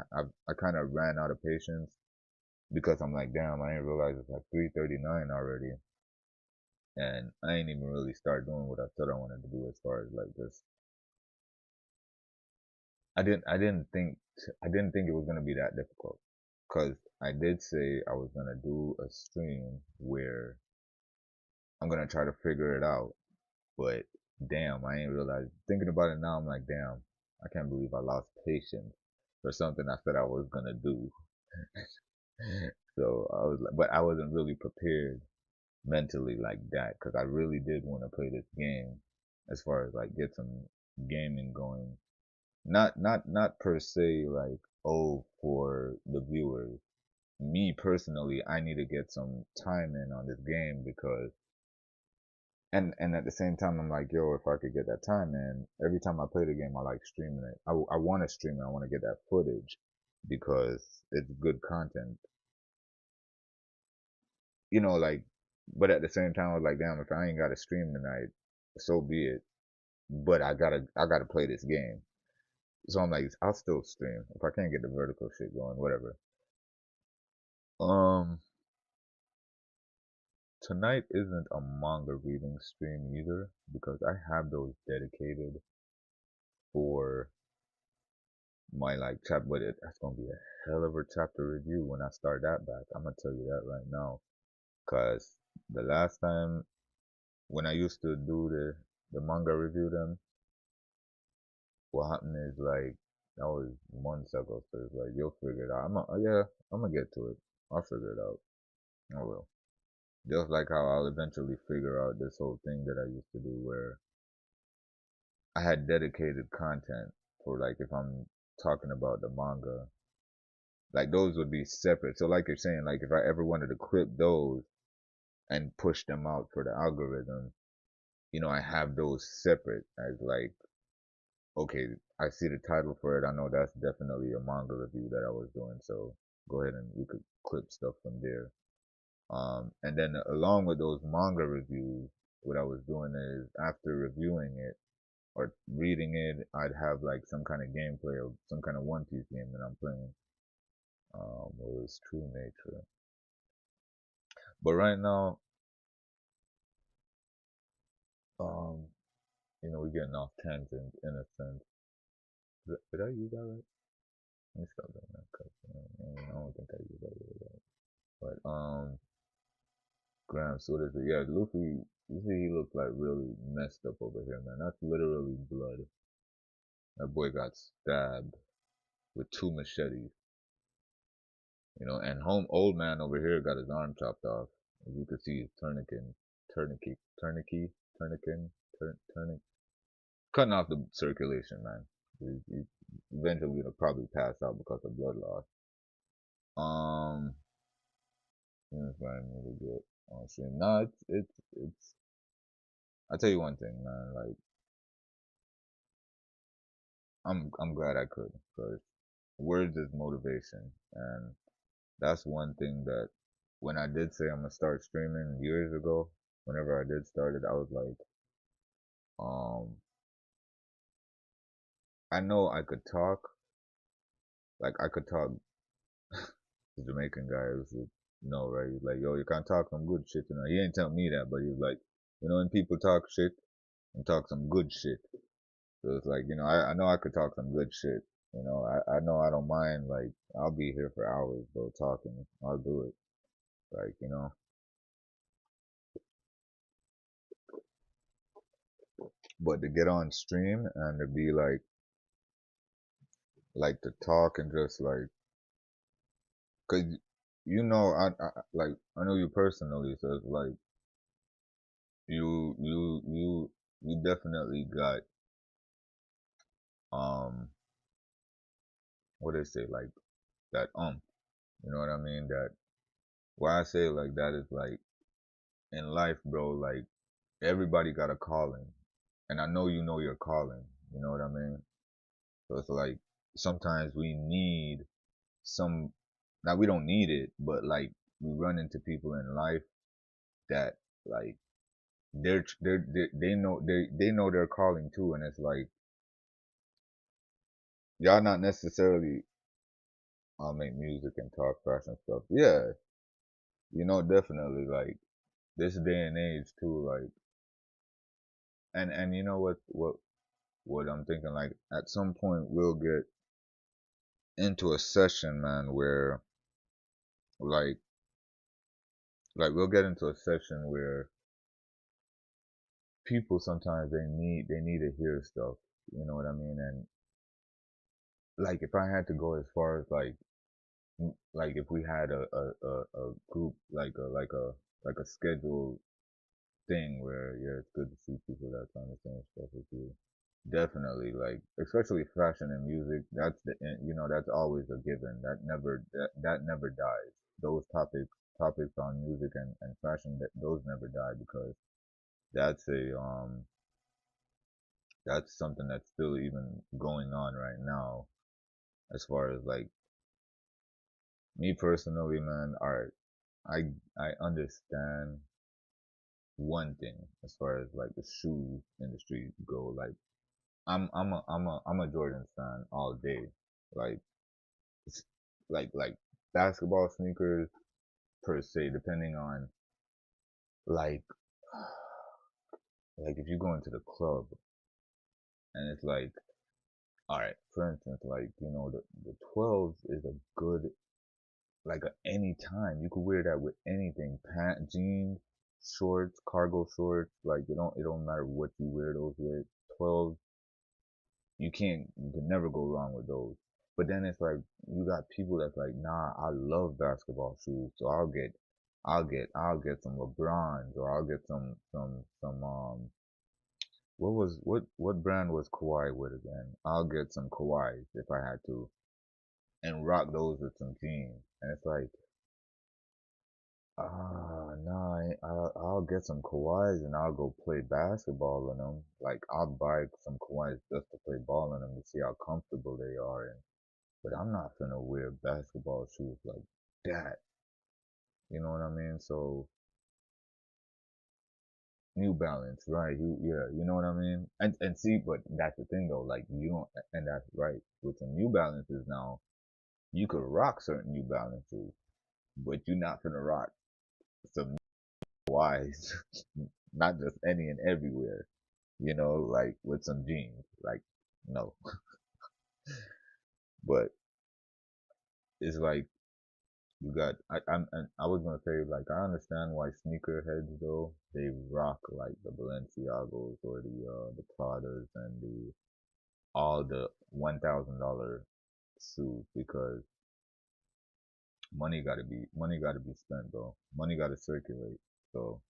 Speaker 1: I kind of ran out of patience because I'm like, damn, I didn't realize it's like 3:39 already, and I ain't even really start doing what I thought I wanted to do as far as like this. I didn't think it was gonna be that difficult, cause I did say I was gonna do a stream where I'm gonna try to figure it out. But damn, I ain't realized. Thinking about it now, I'm like, damn, I can't believe I lost patience for something I said I was gonna do. So I was like, but I wasn't really prepared mentally like that because I really did want to play this game as far as like get some gaming going. Not per se like, oh, for the viewers. Me personally, I need to get some time in on this game because and at the same time, I'm like, yo, if I could get that time in, every time I play the game, I like streaming it. I want to stream it. I want to get that footage because it's good content. Like, but at the same time, I was like, damn, if I ain't got to stream tonight, so be it. But I gotta play this game. So I'm like, I'll still stream if I can't get the vertical shit going, whatever. Um, Tonight isn't a manga reading stream either because I have those dedicated for my like chapter, but that's gonna be a hell of a chapter review when I start that back. I'm gonna tell you that right now, cause the last time when I used to do the manga review them, what happened is like that was months ago. So it's like you'll figure it out. Yeah, I'm gonna get to it. I'll figure it out. I will. Just like how I'll eventually figure out this whole thing that I used to do where I had dedicated content for like if I'm talking about the manga, like those would be separate. So like you're saying, like if I ever wanted to clip those and push them out for the algorithm, I have those separate as like, okay, I see the title for it. I know that's definitely a manga review that I was doing. So go ahead and we could clip stuff from there. And then along with those manga reviews, what I was doing is after reviewing it or reading it, I'd have like some kind of gameplay of some kind of One Piece game that I'm playing. It was True Nature. But right now, um, we're getting off tangent in a sense. Did I use that right? Let me stop doing that because I don't think I used that really right. But Graham, so what is it? Yeah, Luffy. You see, he looks like really messed up over here, man. That's literally blood. That boy got stabbed with 2 machetes, and home old man over here got his arm chopped off. As you can see, he's tourniquet, cutting off the circulation, man. He eventually gonna probably pass out because of blood loss. Um, That's what I need to get on stream. No, it's. I tell you one thing, man. Like, I'm glad I could, because words is motivation, and that's one thing that when I did say I'm gonna start streaming years ago, whenever I did start it, I was like, um, I know I could talk, like I could talk. The Jamaican guy was No, right? He's like, yo, you can't talk some good shit. You know, he ain't telling me that, but he's like, when people talk shit and talk some good shit. So it's like, I know I could talk some good shit. I know I don't mind. Like, I'll be here for hours, bro, talking. I'll do it. Like, but to get on stream and to be like to talk and just like, cause like, I know you personally, so it's like, you, you, you, you definitely got, um, what they say, like, that, you know what I mean? Why I say it like that is like, in life, bro, like, everybody got a calling. And I know you know your calling. You know what I mean? So it's like, sometimes we need some, now we don't need it, but like, we run into people in life that, like, they know their calling too. And it's like, y'all not necessarily, I'll make music and talk fashion stuff. Yeah. Definitely, like, this day and age too, like, and you know what I'm thinking, like, at some point we'll get into a session, man, where, like we'll get into a session where people sometimes they need to hear stuff. You know what I mean? And like, if I had to go as far as like, like, if we had a group, like a scheduled thing where, yeah, it's good to see people that's on the same stuff as you. Definitely, like, especially fashion and music. That's that's always a given. That never dies. Those topics on music and fashion, that those never die, because that's a that's something that's still even going on right now. As far as like, me personally, man, alright, I understand one thing as far as like the shoe industry go. Like, I'm a Jordan fan all day. Like, it's like basketball sneakers per se, depending on, like like if you go into the club and it's like, all right, for instance, like, the 12s is a good, like, any time you could wear that with anything, jeans, shorts, cargo shorts, like, it don't matter what you wear those with. 12, you can never go wrong with those. But then it's like, you got people that's like, nah, I love basketball shoes, so I'll get some LeBrons, or I'll get some what brand was Kawhi with again? I'll get some Kawhis if I had to, and rock those with some jeans. And it's like, no, I'll get some Kawhis and I'll go play basketball in them. Like, I'll buy some Kawhis just to play ball in them to see how comfortable they are. But I'm not gonna wear basketball shoes like that. You know what I mean? So, New Balance, right? Yeah, you know what I mean? And see, but that's the thing though. Like, you don't, and that's right. With some New Balances now, you could rock certain New Balances, but you're not gonna rock some Kawhis, not just any and everywhere. Like, with some jeans. Like, no. But it's like, you got, I was gonna say, like, I understand why sneakerheads though, they rock like the Balenciagos or the Pradas and the all the $1,000 shoes, because money gotta be spent, bro. Money gotta circulate. So,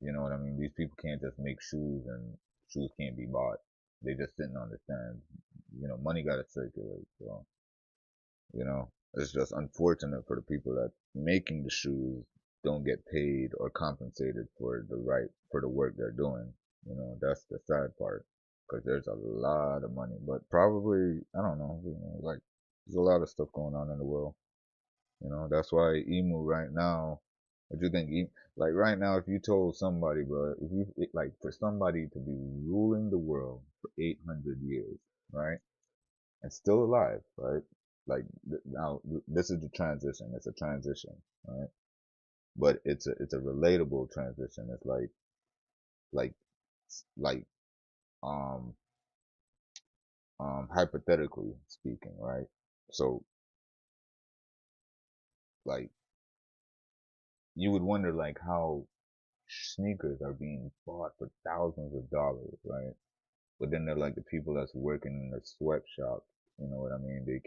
Speaker 1: you know what I mean? These people can't just make shoes, and shoes can't be bought. They just sitting on the stand. Money gotta circulate. So, it's just unfortunate for the people that making the shoes don't get paid or compensated for the work they're doing. That's the sad part, because there's a lot of money, but probably, I don't know. Like, there's a lot of stuff going on in the world. That's why emu right now. What you think? Like, right now, if you told somebody, bro, if you like, for somebody to be ruling the world for 800 years, right, and still alive, right? Like now, this is the transition. It's a transition, right? But it's a relatable transition. It's like like um hypothetically speaking, right? So like you would wonder like how sneakers are being bought for thousands of dollars, right? But then they're like the people that's working in the sweatshop, you know what I mean? They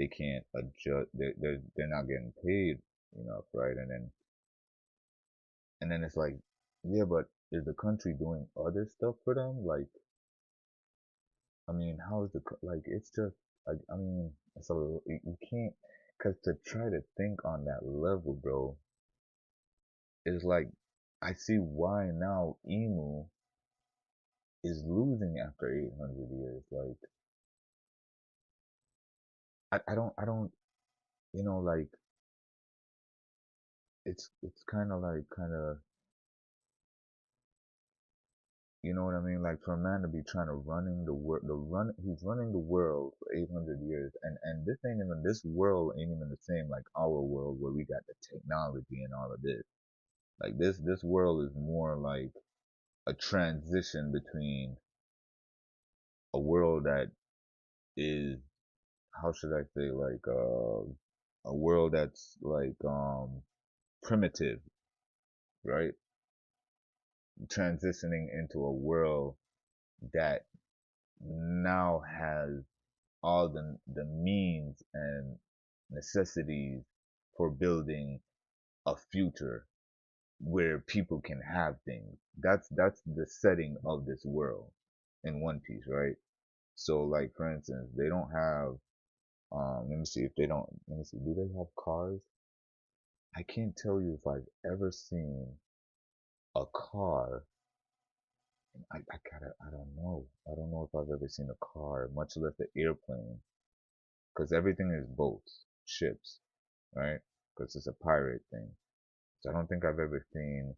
Speaker 1: can't adjust. They're not getting paid enough, right? And then it's like, yeah, but is the country doing other stuff for them? Like, I mean, how is like? It's just, I mean, so you can't, cause to try to think on that level, bro, is like, I see why now emu is losing after 800 years. Like, I don't, like, it's kind of like, you know what I mean? Like, for a man to be trying to running the world, he's running the world for 800 years, and this world ain't even the same like our world where we got the technology and all of this. Like, this world is more like a transition between a world that is, how should I say, like, a world that's like, primitive, right? Transitioning into a world that now has all the means and necessities for building a future where people can have things. That's the setting of this world in One Piece, right? So, like, for instance, they don't have, let me see if they don't, let me see, do they have cars? I can't tell you if I've ever seen a car. I don't know. I don't know if I've ever seen a car, much less an airplane, because everything is boats, ships, right? Because it's a pirate thing. So I don't think I've ever seen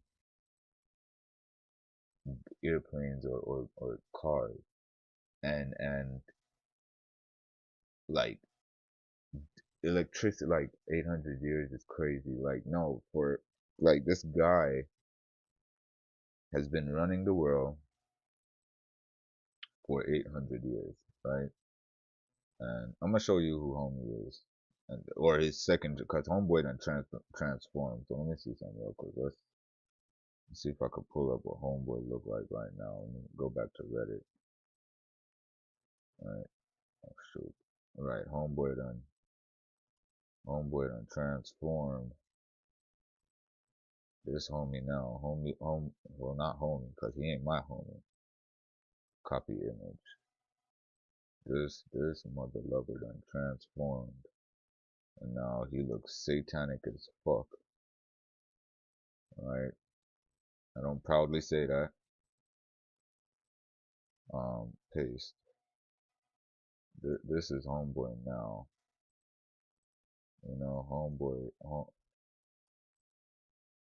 Speaker 1: airplanes or cars. And like electricity, like 800 years is crazy. Like, no, for like this guy has been running the world for 800 years, right? And I'm gonna show you who Homie is, or his second, because Homeboy done transformed. So let me see something real quick. Let's see if I could pull up what Homeboy look like right now. Let me go back to Reddit. All right, oh shoot. All right, Homeboy done transformed. This homie now, well, not homie, because he ain't my homie. Copy image. This mother lover done transformed, and now he looks satanic as fuck. Alright, I don't proudly say that. Paste. This is homeboy now. You know,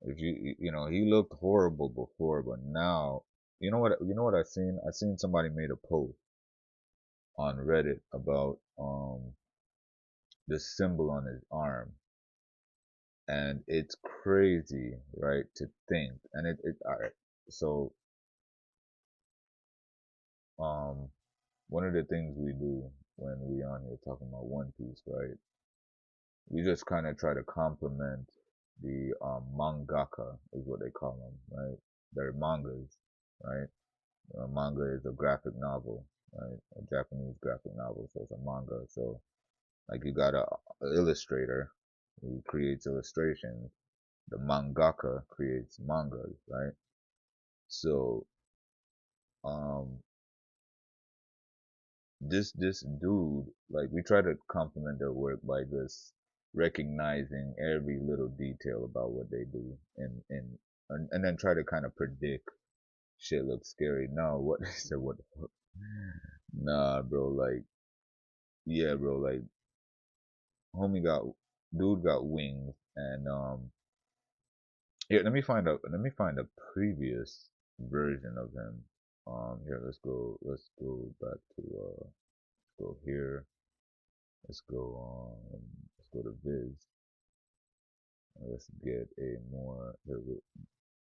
Speaker 1: if he looked horrible before, but now, you know what I seen? I seen somebody made a post on Reddit about this symbol on his arm, and it's crazy, right, to think. And it all right. So, um, one of the things we do when we on here talking about One Piece, right? We just kind of try to compliment the mangaka, is what they call them, right? They're mangas, right? Manga is a graphic novel, right? A Japanese graphic novel, so it's a manga. So, like, you got a illustrator who creates illustrations. The mangaka creates mangas, right? So, um, this dude, like, we try to compliment their work by just recognizing every little detail about what they do, and then try to kind of predict shit looks scary. No, what I said, what the fuck? Nah, bro, like, yeah, bro, like, homie got dude got wings, and here, let me find a previous version of him. Here, let's go back to go here. let's go to Viz. Let's get a more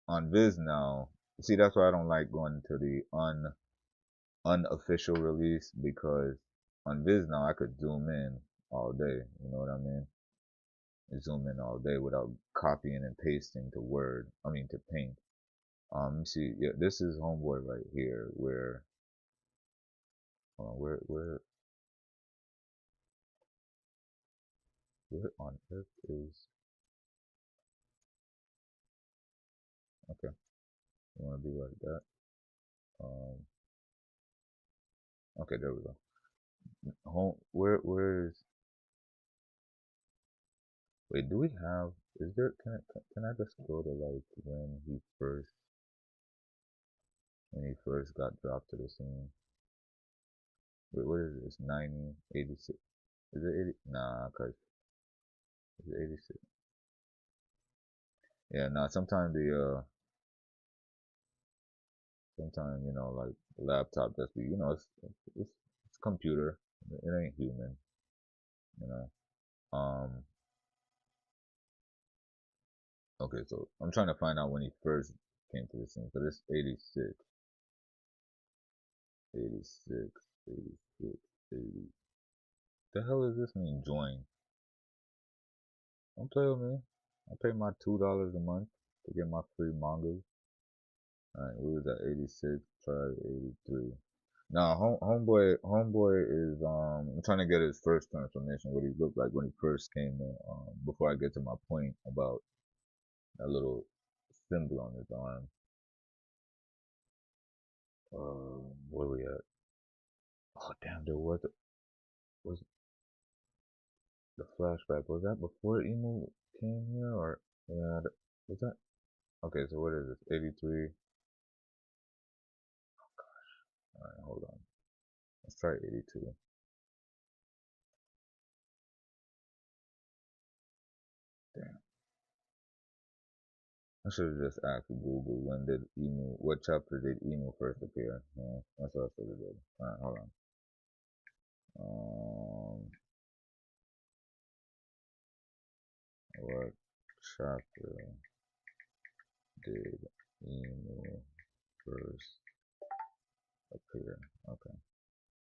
Speaker 1: on Viz now. See, that's why I don't like going to the unofficial release because on Viz now I could zoom in all day. You know what I mean? Zoom in all day without copying and pasting to Word. I mean to Paint. See, yeah, this is Homeboy right here. Where where on earth is? Okay, you want to be like that? Um, okay, there we go. Home, where is? Wait, do we have? Is there? Can I just go to like when he first got dropped to the scene? Wait, what is this? 90, 86. Is it 80? Nah, cause is it 86? Yeah, nah. Sometimes like the laptop just be, it's computer. It ain't human, you know. Um, okay, so I'm trying to find out when he first came to the scene. So this 86, 86, 86, 80. The hell does this mean join? Don't play with me. I pay my $2 a month to get my free mangas. Alright, we was at 86, try 83. Now, homeboy is I'm trying to get his first transformation, what he looked like when he first came in. Before I get to my point about that little symbol on his arm. Where we at? Oh damn, was the flashback. Was that before Emu came here or yeah? Was that okay? So what is this? 83. All right, hold on. Let's try 82. Damn. I should have just asked Google what chapter did Emu first appear? That's what I should have did. Alright, hold on. What chapter did Emu first appear? Okay.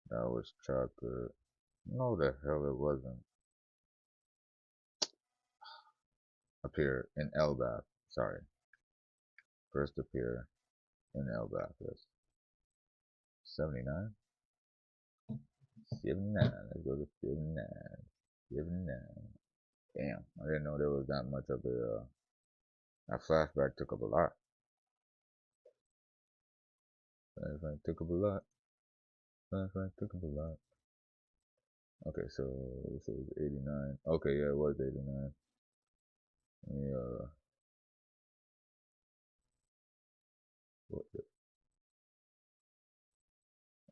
Speaker 1: That was chapter. No, the hell it wasn't. Appear in Elbath. Sorry. First appear in Elbath. Yes. 79? 79. Let's go to 79. 79. Damn. I didn't know there was that much of that flashback took up a lot. Flashback took up a lot. Flashback took up a lot. Okay, so this is 89. Okay, yeah, it was 89. Yeah.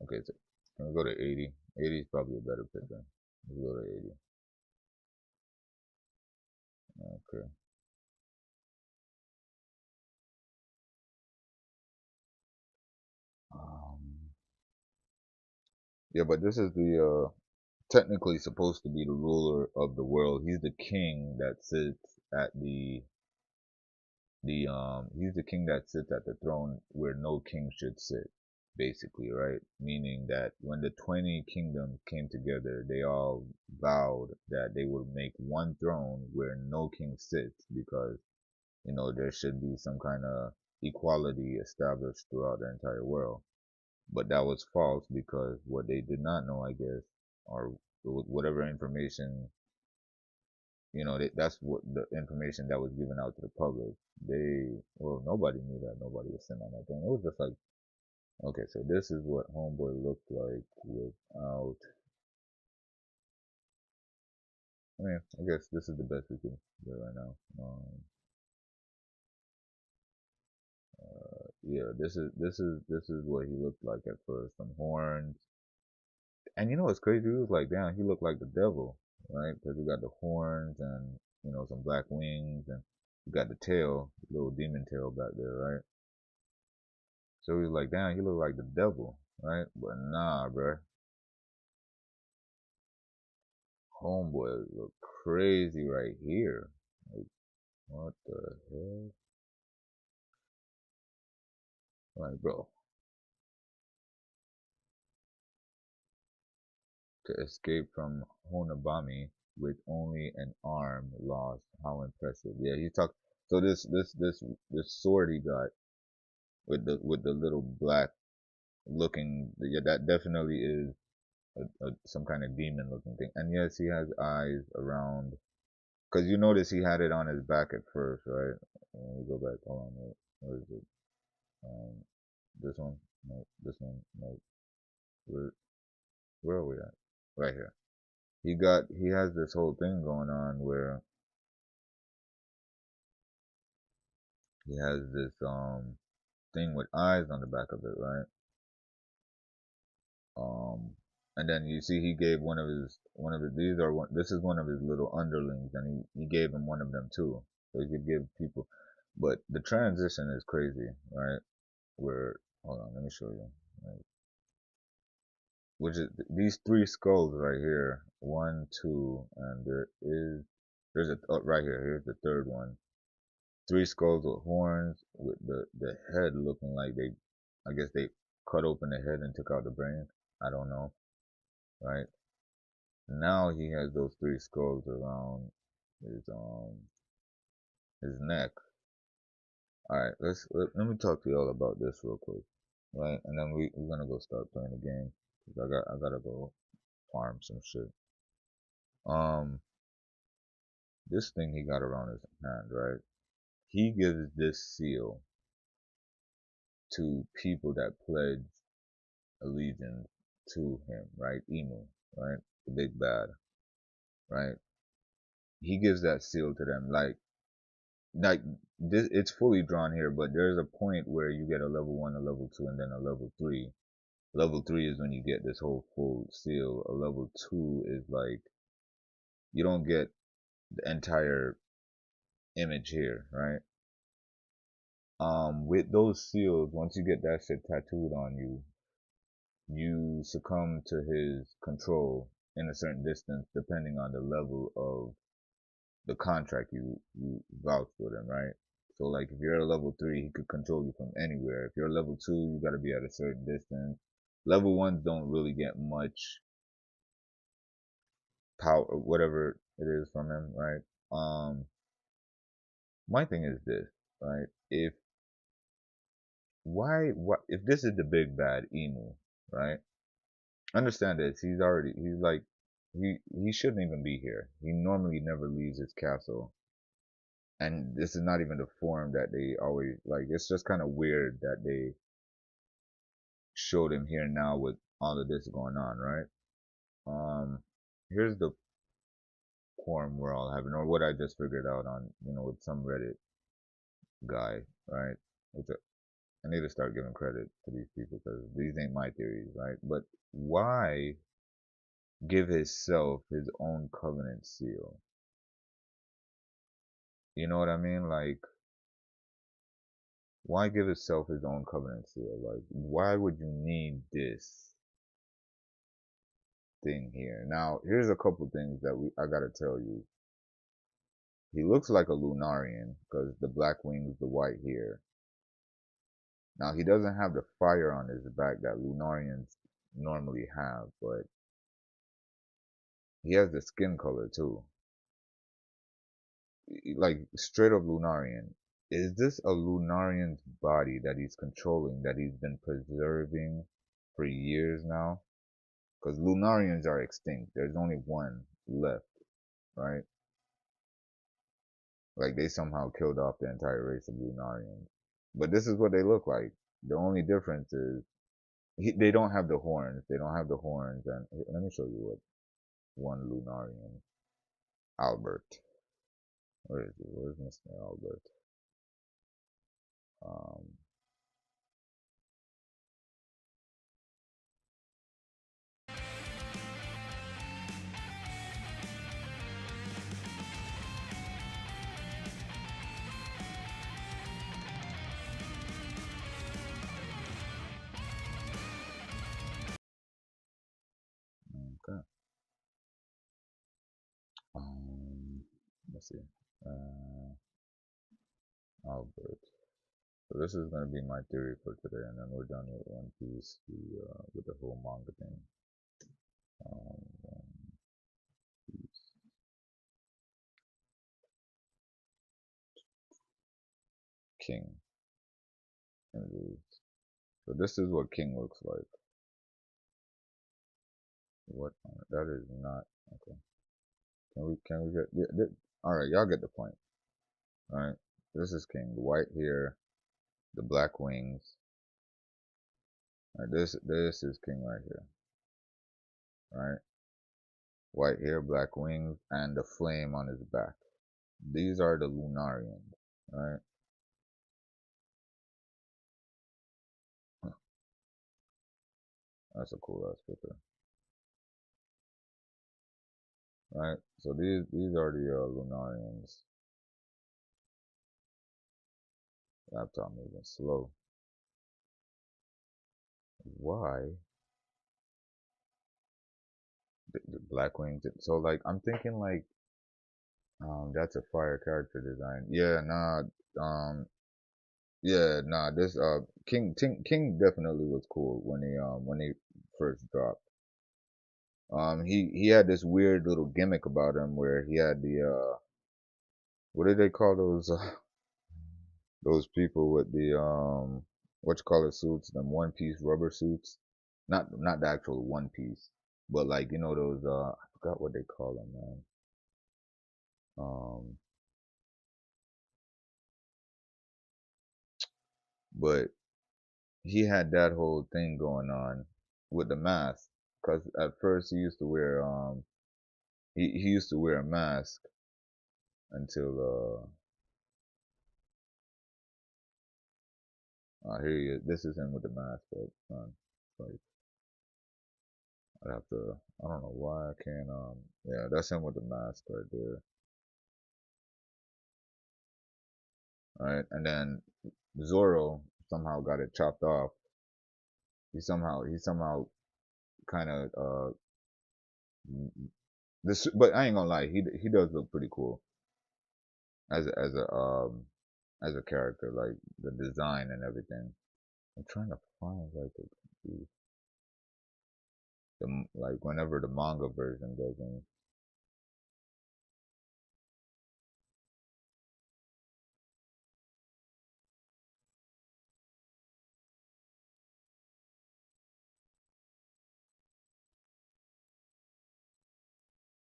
Speaker 1: Okay, so can we go to 80? 80 is probably a better pick then. Let's go to 80. Okay. Um, yeah, but this is the technically supposed to be the ruler of the world. He's the king that sits at he's the king that sits at the throne where no king should sit, basically, right? Meaning that when the 20 kingdoms came together, they all vowed that they would make one throne where no king sits because, there should be some kind of equality established throughout the entire world. But that was false because what they did not know, I guess, or whatever information, that's what the information that was given out to the public. Well, nobody knew that nobody was sitting on that thing. It was just like, okay, so this is what Homeboy looked like without. I mean, I guess this is the best we can do right now. Yeah, this is what he looked like at first. Some horns, and you know what's crazy? He was like, damn, he looked like the devil, right? Because he got the horns and some black wings, and he got the tail, the little demon tail back there, right? So he was like, damn, he looked like the devil, right? But nah, bruh. Homeboy look crazy right here. Like, what the hell? Like, bro, to escape from Honobami with only an arm lost. How impressive! Yeah, he talked. So this sword he got with the little black looking. Yeah, that definitely is some kind of demon looking thing. And yes, he has eyes around. Cause you notice he had it on his back at first, right? Let me go back. Hold on, wait. Where is it? Um, this one? No, this one? No. Where where are we at? Right here. He has this whole thing going on where he has this thing with eyes on the back of it, right? Um, and then you see he gave one of his these are one this is one of his little underlings, and he gave him one of them too, so he could give people. But the transition is crazy, right? Where hold on, let me show you. Right, which is these three skulls right here, one, two, and there's a right here. Here's the third one. Three skulls with horns, with the head looking like I guess they cut open the head and took out the brain. I don't know, right? Now he has those three skulls around his neck. All right, let me talk to y'all about this real quick, right? And then we're gonna go start playing the game. 'Cause I gotta go farm some shit. Um, this thing he got around his hand, right? He gives this seal to people that pledge allegiance to him, right? Emu, right? The big bad, right? He gives that seal to them, like this. It's fully drawn here, but there's a point where you get a level one, a level two, and then a level three. Level three is when you get this whole full seal. A level two is like you don't get the entire image here, right? With those seals, once you get that shit tattooed on you, you succumb to his control in a certain distance, depending on the level of the contract you vouch for them, right? So like if you're a level three, he could control you from anywhere. If you're a level two, you got to be at a certain distance. Level ones don't really get much power, whatever it is from him, right? My thing is this, right? What if this is the big bad emu, right? Understand this. He's like he shouldn't even be here. He normally never leaves his castle, and this is not even the form that they always like. It's just kind of weird that they showed him here now with all of this going on, right? Um, here's the quorum we're all having, or what I just figured out on, with some Reddit guy, right? Which I need to start giving credit to these people because these ain't my theories, right? But why give himself his own covenant seal? You know what I mean? Like, why give himself his own covenant seal? Like, why would you need this thing here? Now, here's a couple things that I gotta tell you. He looks like a Lunarian because the black wings, the white hair. Now, he doesn't have the fire on his back that Lunarians normally have, but he has the skin color too. Like, straight up Lunarian. Is this a Lunarian's body that he's controlling, that he's been preserving for years now? Because Lunarians are extinct. There's only one left, right? Like they somehow killed off the entire race of Lunarians. But this is what they look like. The only difference is they don't have the horns. They don't have the horns. And let me show you what one Lunarian. Albert. Where is he? Where's Mr. Albert? Um, okay. Let's see. Uh, Albert. So this is gonna be my theory for today, and then we're done with One Piece, with the whole manga thing. One Piece King. So this is what King looks like. What? That is not okay. Can we get? Yeah, all right, y'all get the point. All right. This is King. The white hair, the black wings. All right, this is King right here. All right. White hair, black wings, and the flame on his back. These are the Lunarians. All right. That's a cool ass picture. All right. So these are the Lunarians. Laptop moving slow. Why? The black wings. So like I'm thinking like that's a fire character design. Yeah, nah. Yeah, nah. This King definitely was cool when he first dropped. He had this weird little gimmick about him where he had the what did they call those those people with the what you call it suits, them one piece rubber suits, not the actual one piece, but like you know those I forgot what they call them, man. Um, but he had that whole thing going on with the mask, cause at first he used to wear he used to wear a mask until here he is. This is him with the mask, but like I have to. I don't know why I can't. Yeah, that's him with the mask right there. All right, and then Zoro somehow got it chopped off. He somehow kind of this, but I ain't gonna lie, he does look pretty cool as a as a character, like the design and everything. I'm trying to find like the like whenever the manga version doesn't.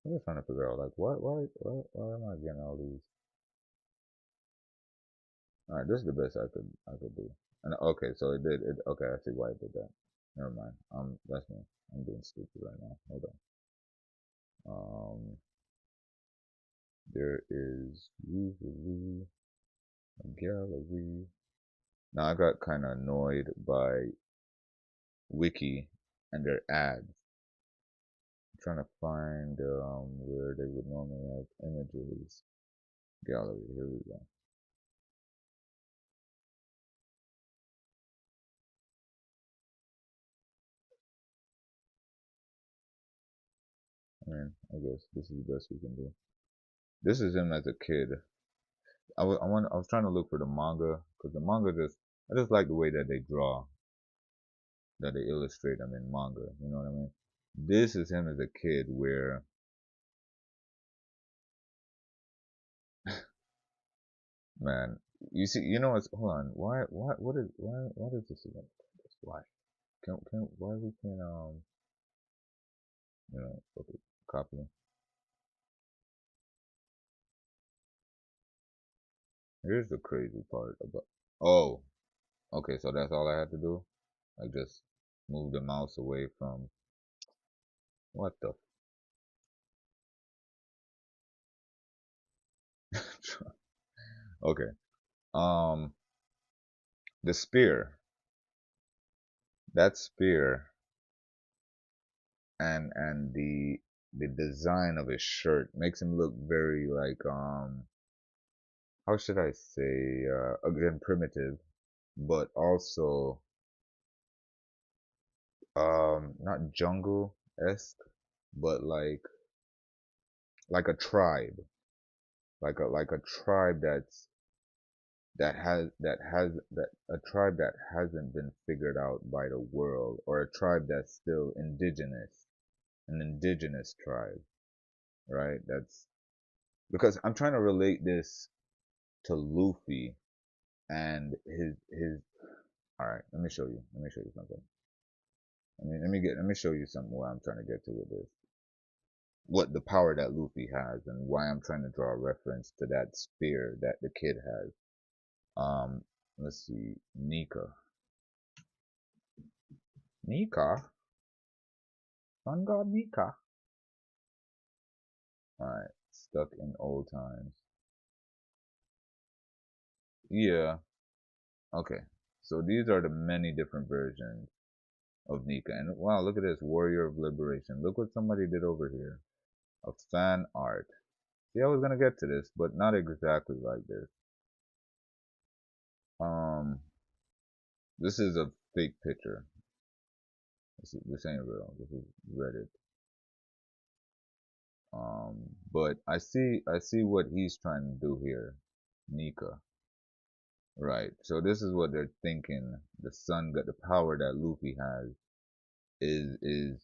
Speaker 1: I'm just trying to figure out like why am I getting all these? All right, this is the best I could do. And okay, so it did it. Okay, I see why it did that. Never mind. That's me. I'm being stupid right now. Hold on. There is usually a gallery. Now I got kind of annoyed by Wiki and their ads. I'm trying to find where they would normally have images. Gallery. Here we go. I mean, I guess this is the best we can do. This is him as a kid. I was trying to look for the manga because the manga I just like the way that they draw, that they illustrate them in manga. You know what I mean? This is him as a kid where, man, you see, you know what's, hold on, what is this again? Why? Why we can't, okay, copy. Here's the crazy part about, oh, okay, so that's all I had to do? Like just move the mouse away from, what the, okay, um, the spear, that spear, and the design of his shirt makes him look very like how should I say again primitive, but also not jungle esque, but like a tribe. like a tribe that a tribe that hasn't been figured out by the world, or a tribe that's still indigenous, an indigenous tribe, right? That's because I'm trying to relate this to Luffy and his. All right, let me show you. Let me show you something. Let me show you something where I'm trying to get to with this. What the power that Luffy has, and why I'm trying to draw a reference to that spear that the kid has. Um, let's see, Nika. Nika? Sun God Nika. Alright, stuck in old times. Yeah, okay. So these are the many different versions of Nika. And wow, look at this, Warrior of Liberation. Look what somebody did over here. A fan art. See, I was gonna get to this, but not exactly like this. Um, this is a fake picture. This ain't real. This is Reddit. But I see what he's trying to do here. Nika. Right. So this is what they're thinking. The sun got the power that Luffy has is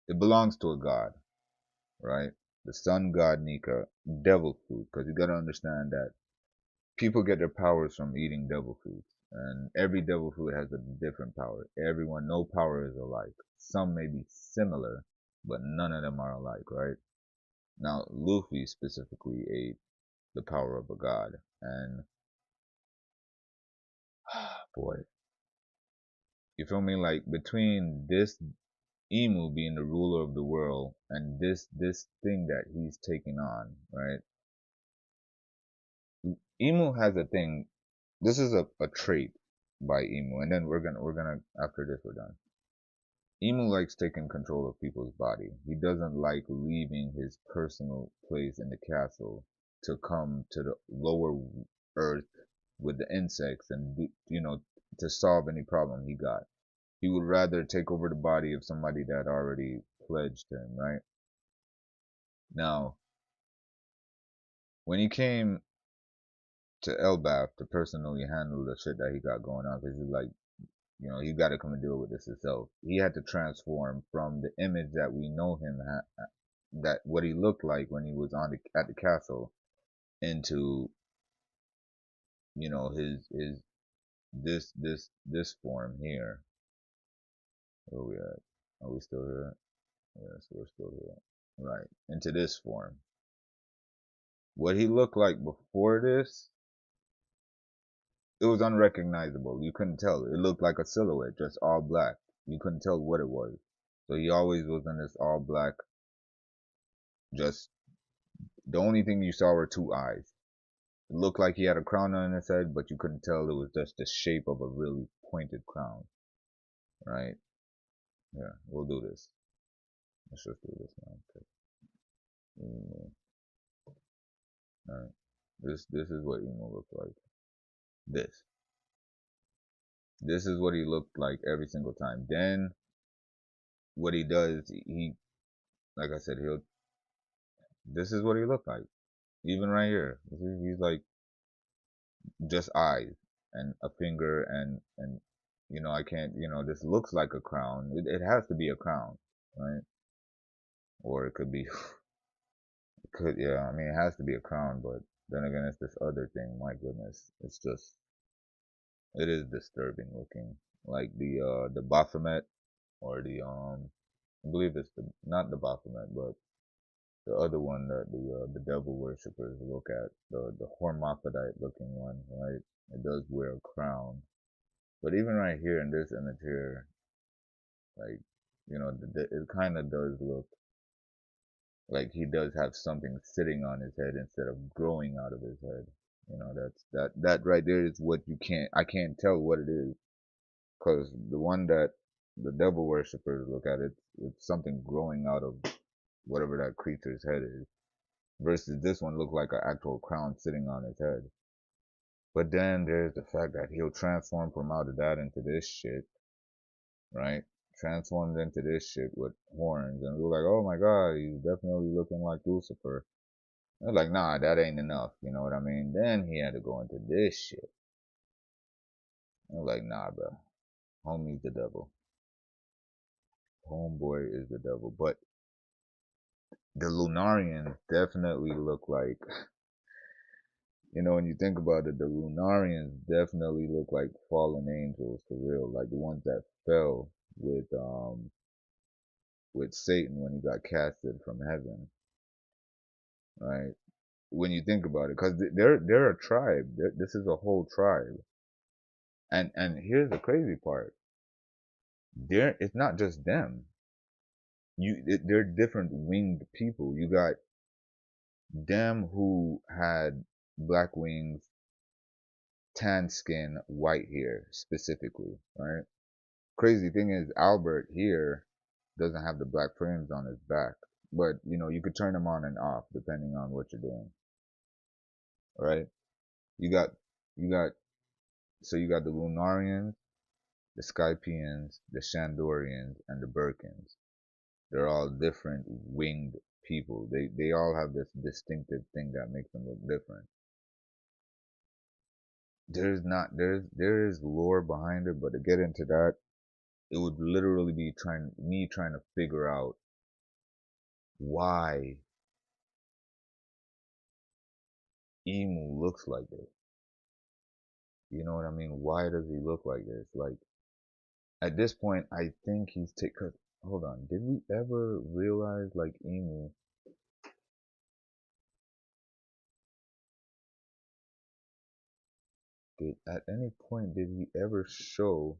Speaker 1: it belongs to a god, right? The sun god Nika, devil food, because you gotta understand that people get their powers from eating devil foods, and every devil food has a different power. Everyone, no power is alike. Some may be similar, but none of them are alike, right? Now, Luffy specifically ate the power of a god, and boy, you feel me? Like between this Emu being the ruler of the world and this thing that he's taking on, right? Emu has a thing. This is a trait by Emu, and then we're gonna after this we're done. Emu likes taking control of people's body. He doesn't like leaving his personal place in the castle to come to the lower earth with the insects and to solve any problem he got. He would rather take over the body of somebody that already pledged him, right? Now, when he came to Elbaf to personally handle the shit that he got going on, because he's like, he got to come and deal with this himself. He had to transform from the image that we know him, that what he looked like when he was at the castle, into his this form here. Where we at? Are we still here? Yes, we're still here. Right, into this form. What he looked like before this, it was unrecognizable. You couldn't tell. It looked like a silhouette, just all black. You couldn't tell what it was. So he always was in this all black. Just the only thing you saw were two eyes. It looked like he had a crown on his head, but you couldn't tell it was just the shape of a really pointed crown. Right? Yeah, we'll do this. Let's just do this now. Okay. Alright. This is what Emo looked like. This. This is what he looked like every single time. Then what he does, he like I said, he'll this is what he looked like. Even right here. He's like just eyes and a finger and I can't this looks like a crown. It has to be a crown, right? Or it could be could yeah, I mean it has to be a crown, but then again it's this other thing, my goodness. It is disturbing looking. Like the Baphomet or I believe it's the not the Baphomet, but the other one that the devil worshippers look at, the hermaphrodite looking one, right? It does wear a crown. But even right here in this image here, like, it kind of does look like he does have something sitting on his head instead of growing out of his head. That right there is what I can't tell what it is. Cause the one that the devil worshippers look at, it's something growing out of whatever that creature's head is. Versus this one looked like an actual crown sitting on his head. But then there's the fact that he'll transform from out of that into this shit, right? Transformed into this shit with horns, and we're like, oh my god, he's definitely looking like Lucifer. I was like, nah, that ain't enough. You know what I mean? Then he had to go into this shit. I was like, nah, bro. Homie's the devil. Homeboy is the devil. But the Lunarians definitely look like, when you think about it, the Lunarians definitely look like fallen angels for real. Like the ones that fell with Satan when he got casted from heaven, right? When you think about it, because they're a tribe. This is a whole tribe, and here's the crazy part: it's not just them. They're different winged people. You got them who had black wings, tan skin, white hair specifically, right? Crazy thing is Albert here doesn't have the black frames on his back, but you could turn them on and off depending on what you're doing, right? You got you got so you got the Lunarians, the Skypians, the Shandorians, and the Birkins. They're all different winged people. They all have this distinctive thing that makes them look different. There is lore behind it, but to get into that, it would literally be trying to figure out why Emu looks like this. You know what I mean? Why does he look like this? Like at this point, I think he's cause hold on, did we ever realize like Emu? At any point did he ever show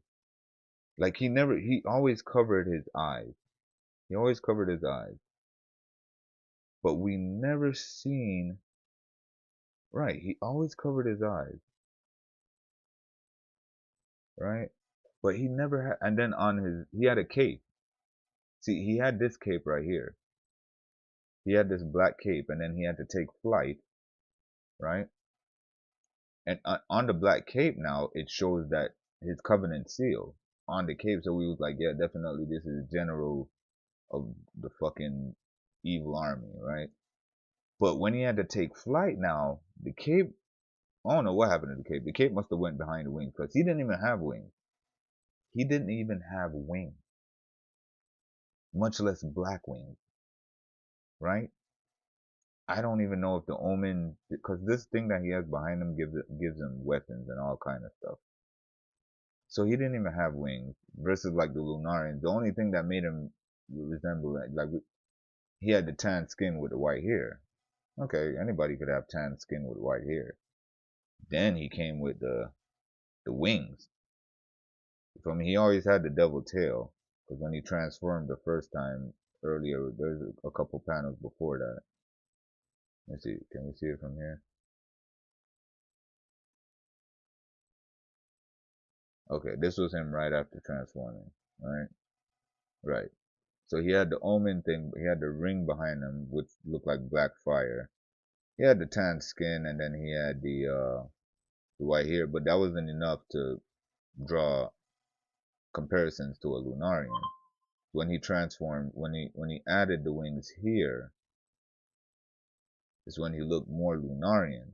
Speaker 1: like he always covered his eyes. He always covered his eyes. But we never seen right, he always covered his eyes, right? But he never had and then on his he had a cape. See, he had this cape right here. He had this black cape and then he had to take flight, right? And on the black cape now, it shows that his covenant seal on the cape. So we was like, yeah, definitely this is general of the fucking evil army, right? But when he had to take flight now, the cape, I don't know what happened to the cape. The cape must have went behind the wings because he didn't even have wings. He didn't even have wings, much less black wings, right? I don't even know if the omen, because this thing that he has behind him gives him weapons and all kind of stuff. So he didn't even have wings versus like the Lunarians. The only thing that made him resemble he had the tan skin with the white hair. Okay, anybody could have tan skin with white hair. Then he came with the wings. For me, he always had the double tail because when he transformed the first time earlier, there's a couple panels before that. Let's see, can we see it from here? Okay, this was him right after transforming, right? Right. So he had the omen thing, he had the ring behind him, which looked like black fire. He had the tan skin, and then he had the white hair, but that wasn't enough to draw comparisons to a Lunarian. When he transformed, when he added the wings here, is when he looked more Lunarian.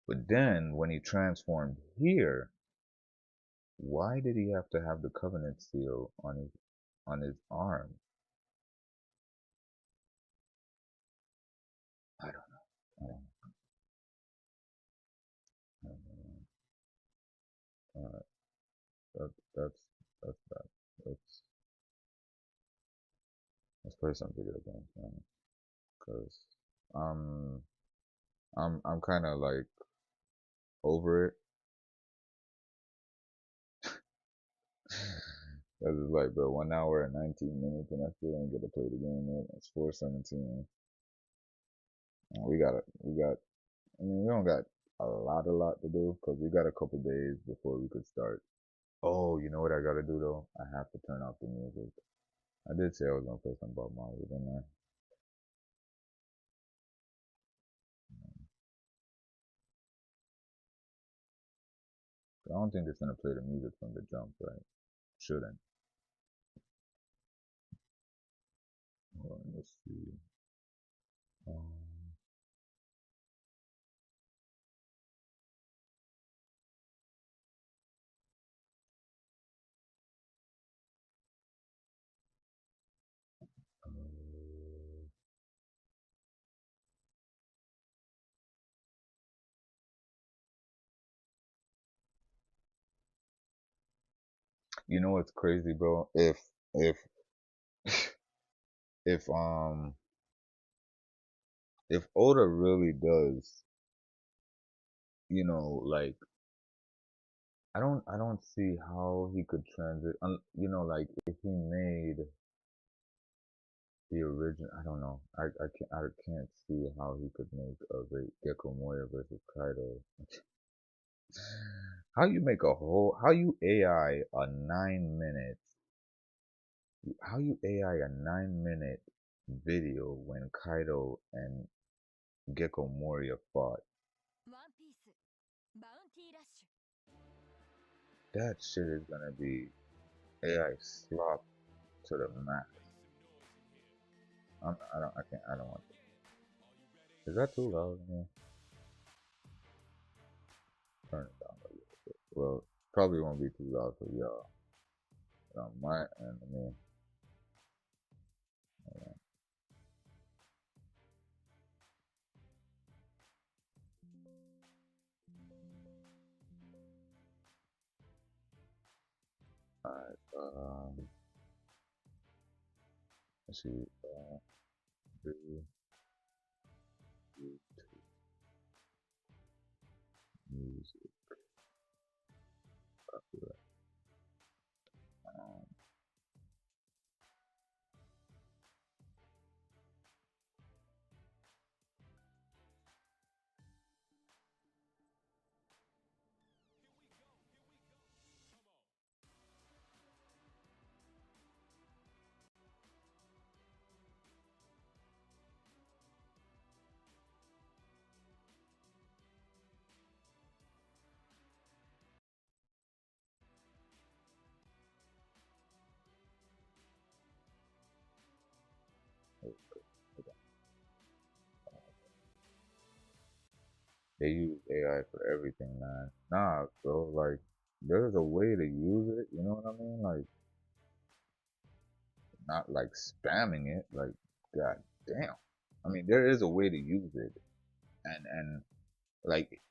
Speaker 1: But then when he transformed here, why did he have to have the covenant seal on his arm? I don't know. I don't know. I don't know. That, that's that. Let's let's play some video games, man. Cause um I'm kind of like over it. Cause it's like, bro, 1 hour and 19 minutes, and I still ain't get to play the game yet. It's 4:17. We got. I mean, we don't got a lot to do, cause we got a couple days before we could start. Oh, you know what I gotta do though? I have to turn off the music. I did say I was gonna play some Bob Marley, didn't I? I don't think it's gonna play the music from the jump, right? Shouldn't. Hold on, let's see. You know what's crazy, bro? If if if Oda really does, like I don't see how he could transit. Like if he made the original, I don't know. I can't see how he could make a great Gecko Moria versus Kaido. How you AI a 9 minute how you AI a 9 minute video when Kaido and Gecko Moria fought? That shit is gonna be AI slop to the max. I don't want to. Is that too loud in here? Turn it down a little bit. Well, probably won't be too loud for y'all. But on my end, I mean, alright, let's see, do, YouTube music, copyright, um, they use AI for everything, man. Nah, bro, like, there's a way to use it, you know what I mean? Like, not like spamming it, like, god damn. I mean, there is a way to use it, and like,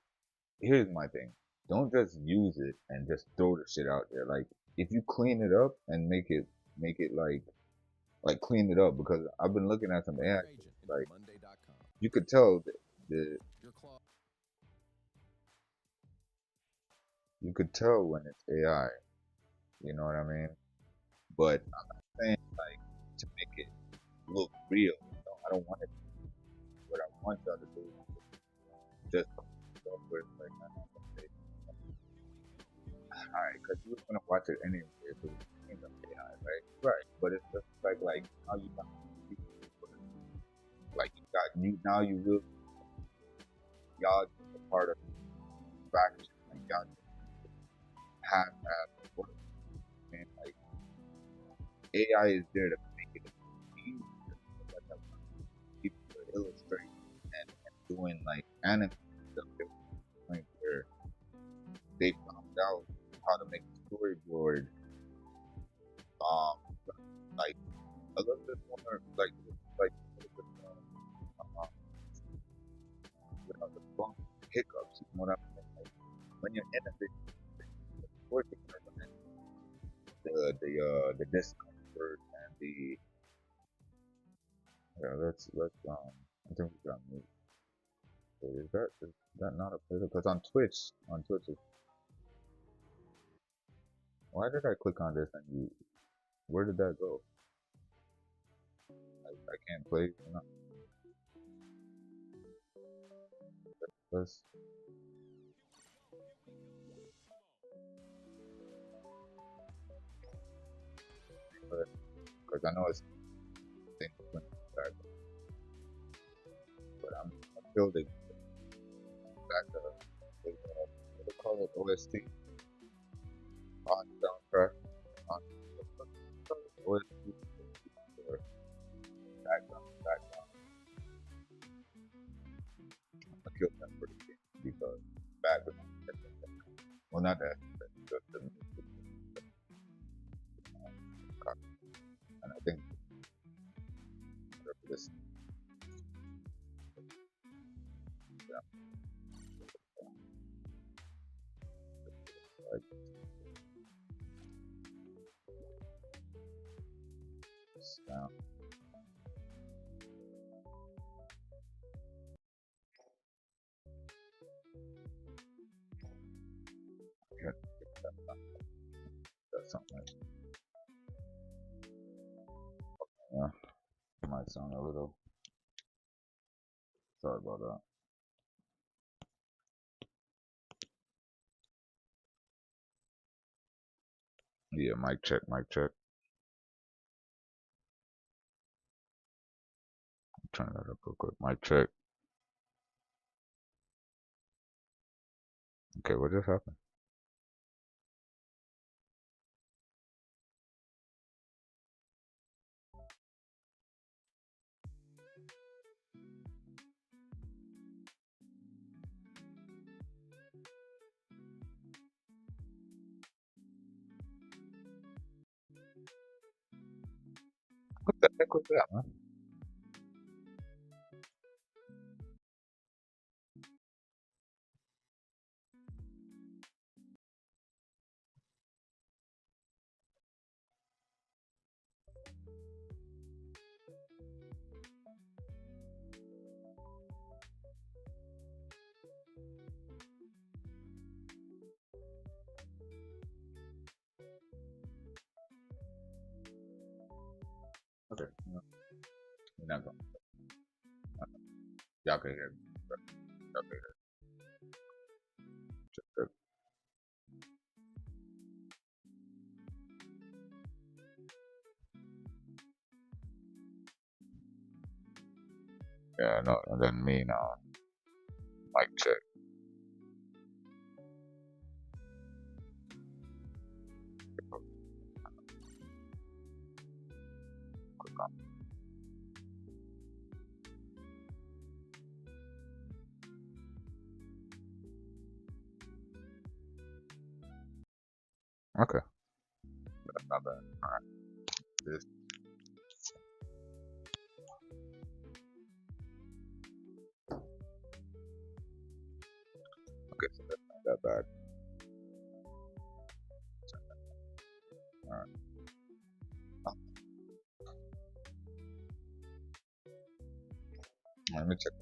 Speaker 1: here's my thing. Don't just use it and just throw the shit out there. Like, if you clean it up and make it like clean it up, because I've been looking at some AI shit, like you could tell the you could tell when it's AI. You know what I mean? But I'm not saying like to make it look real. I don't want it. What I want y'all to do is just go with like, alright, because you was gonna watch it anyway if it was AI, right? Right. But it's just like how you got like you got you now you really y'all just a part of the faction. Like y'all have work, man. Like AI is there to make it easier for like people to illustrate and doing like anime stuff to the point where they found out how to make a storyboard um like a little bit more like a little bit more without the bump hiccups, you know what I mean? Like when you're innovating working the discomfort and the yeah, I think we got moved. Wait, is that not a player? Because on Twitch, why did I click on this and where did that go? I can't play. Let's, because I know it's thing back, but I'm building back what do they call it? OST on soundtrack on OST or background. I killed that for the game because background. Well, not that, but the music, and I think for this, yeah, like Down. Yeah, that's something. Yeah, might sound a little. Sorry about that. Yeah, mic check, mic check. Turn that up real quick. Mic check. Okay, what just happened? What the heck was that, man? Okay, no, you're not going. Y'all can hear me. Y'all can hear me. Yeah, no, and then me now. Mic check. Okay, that's not bad. All right, this. Okay, so that's not that bad. All right, let me check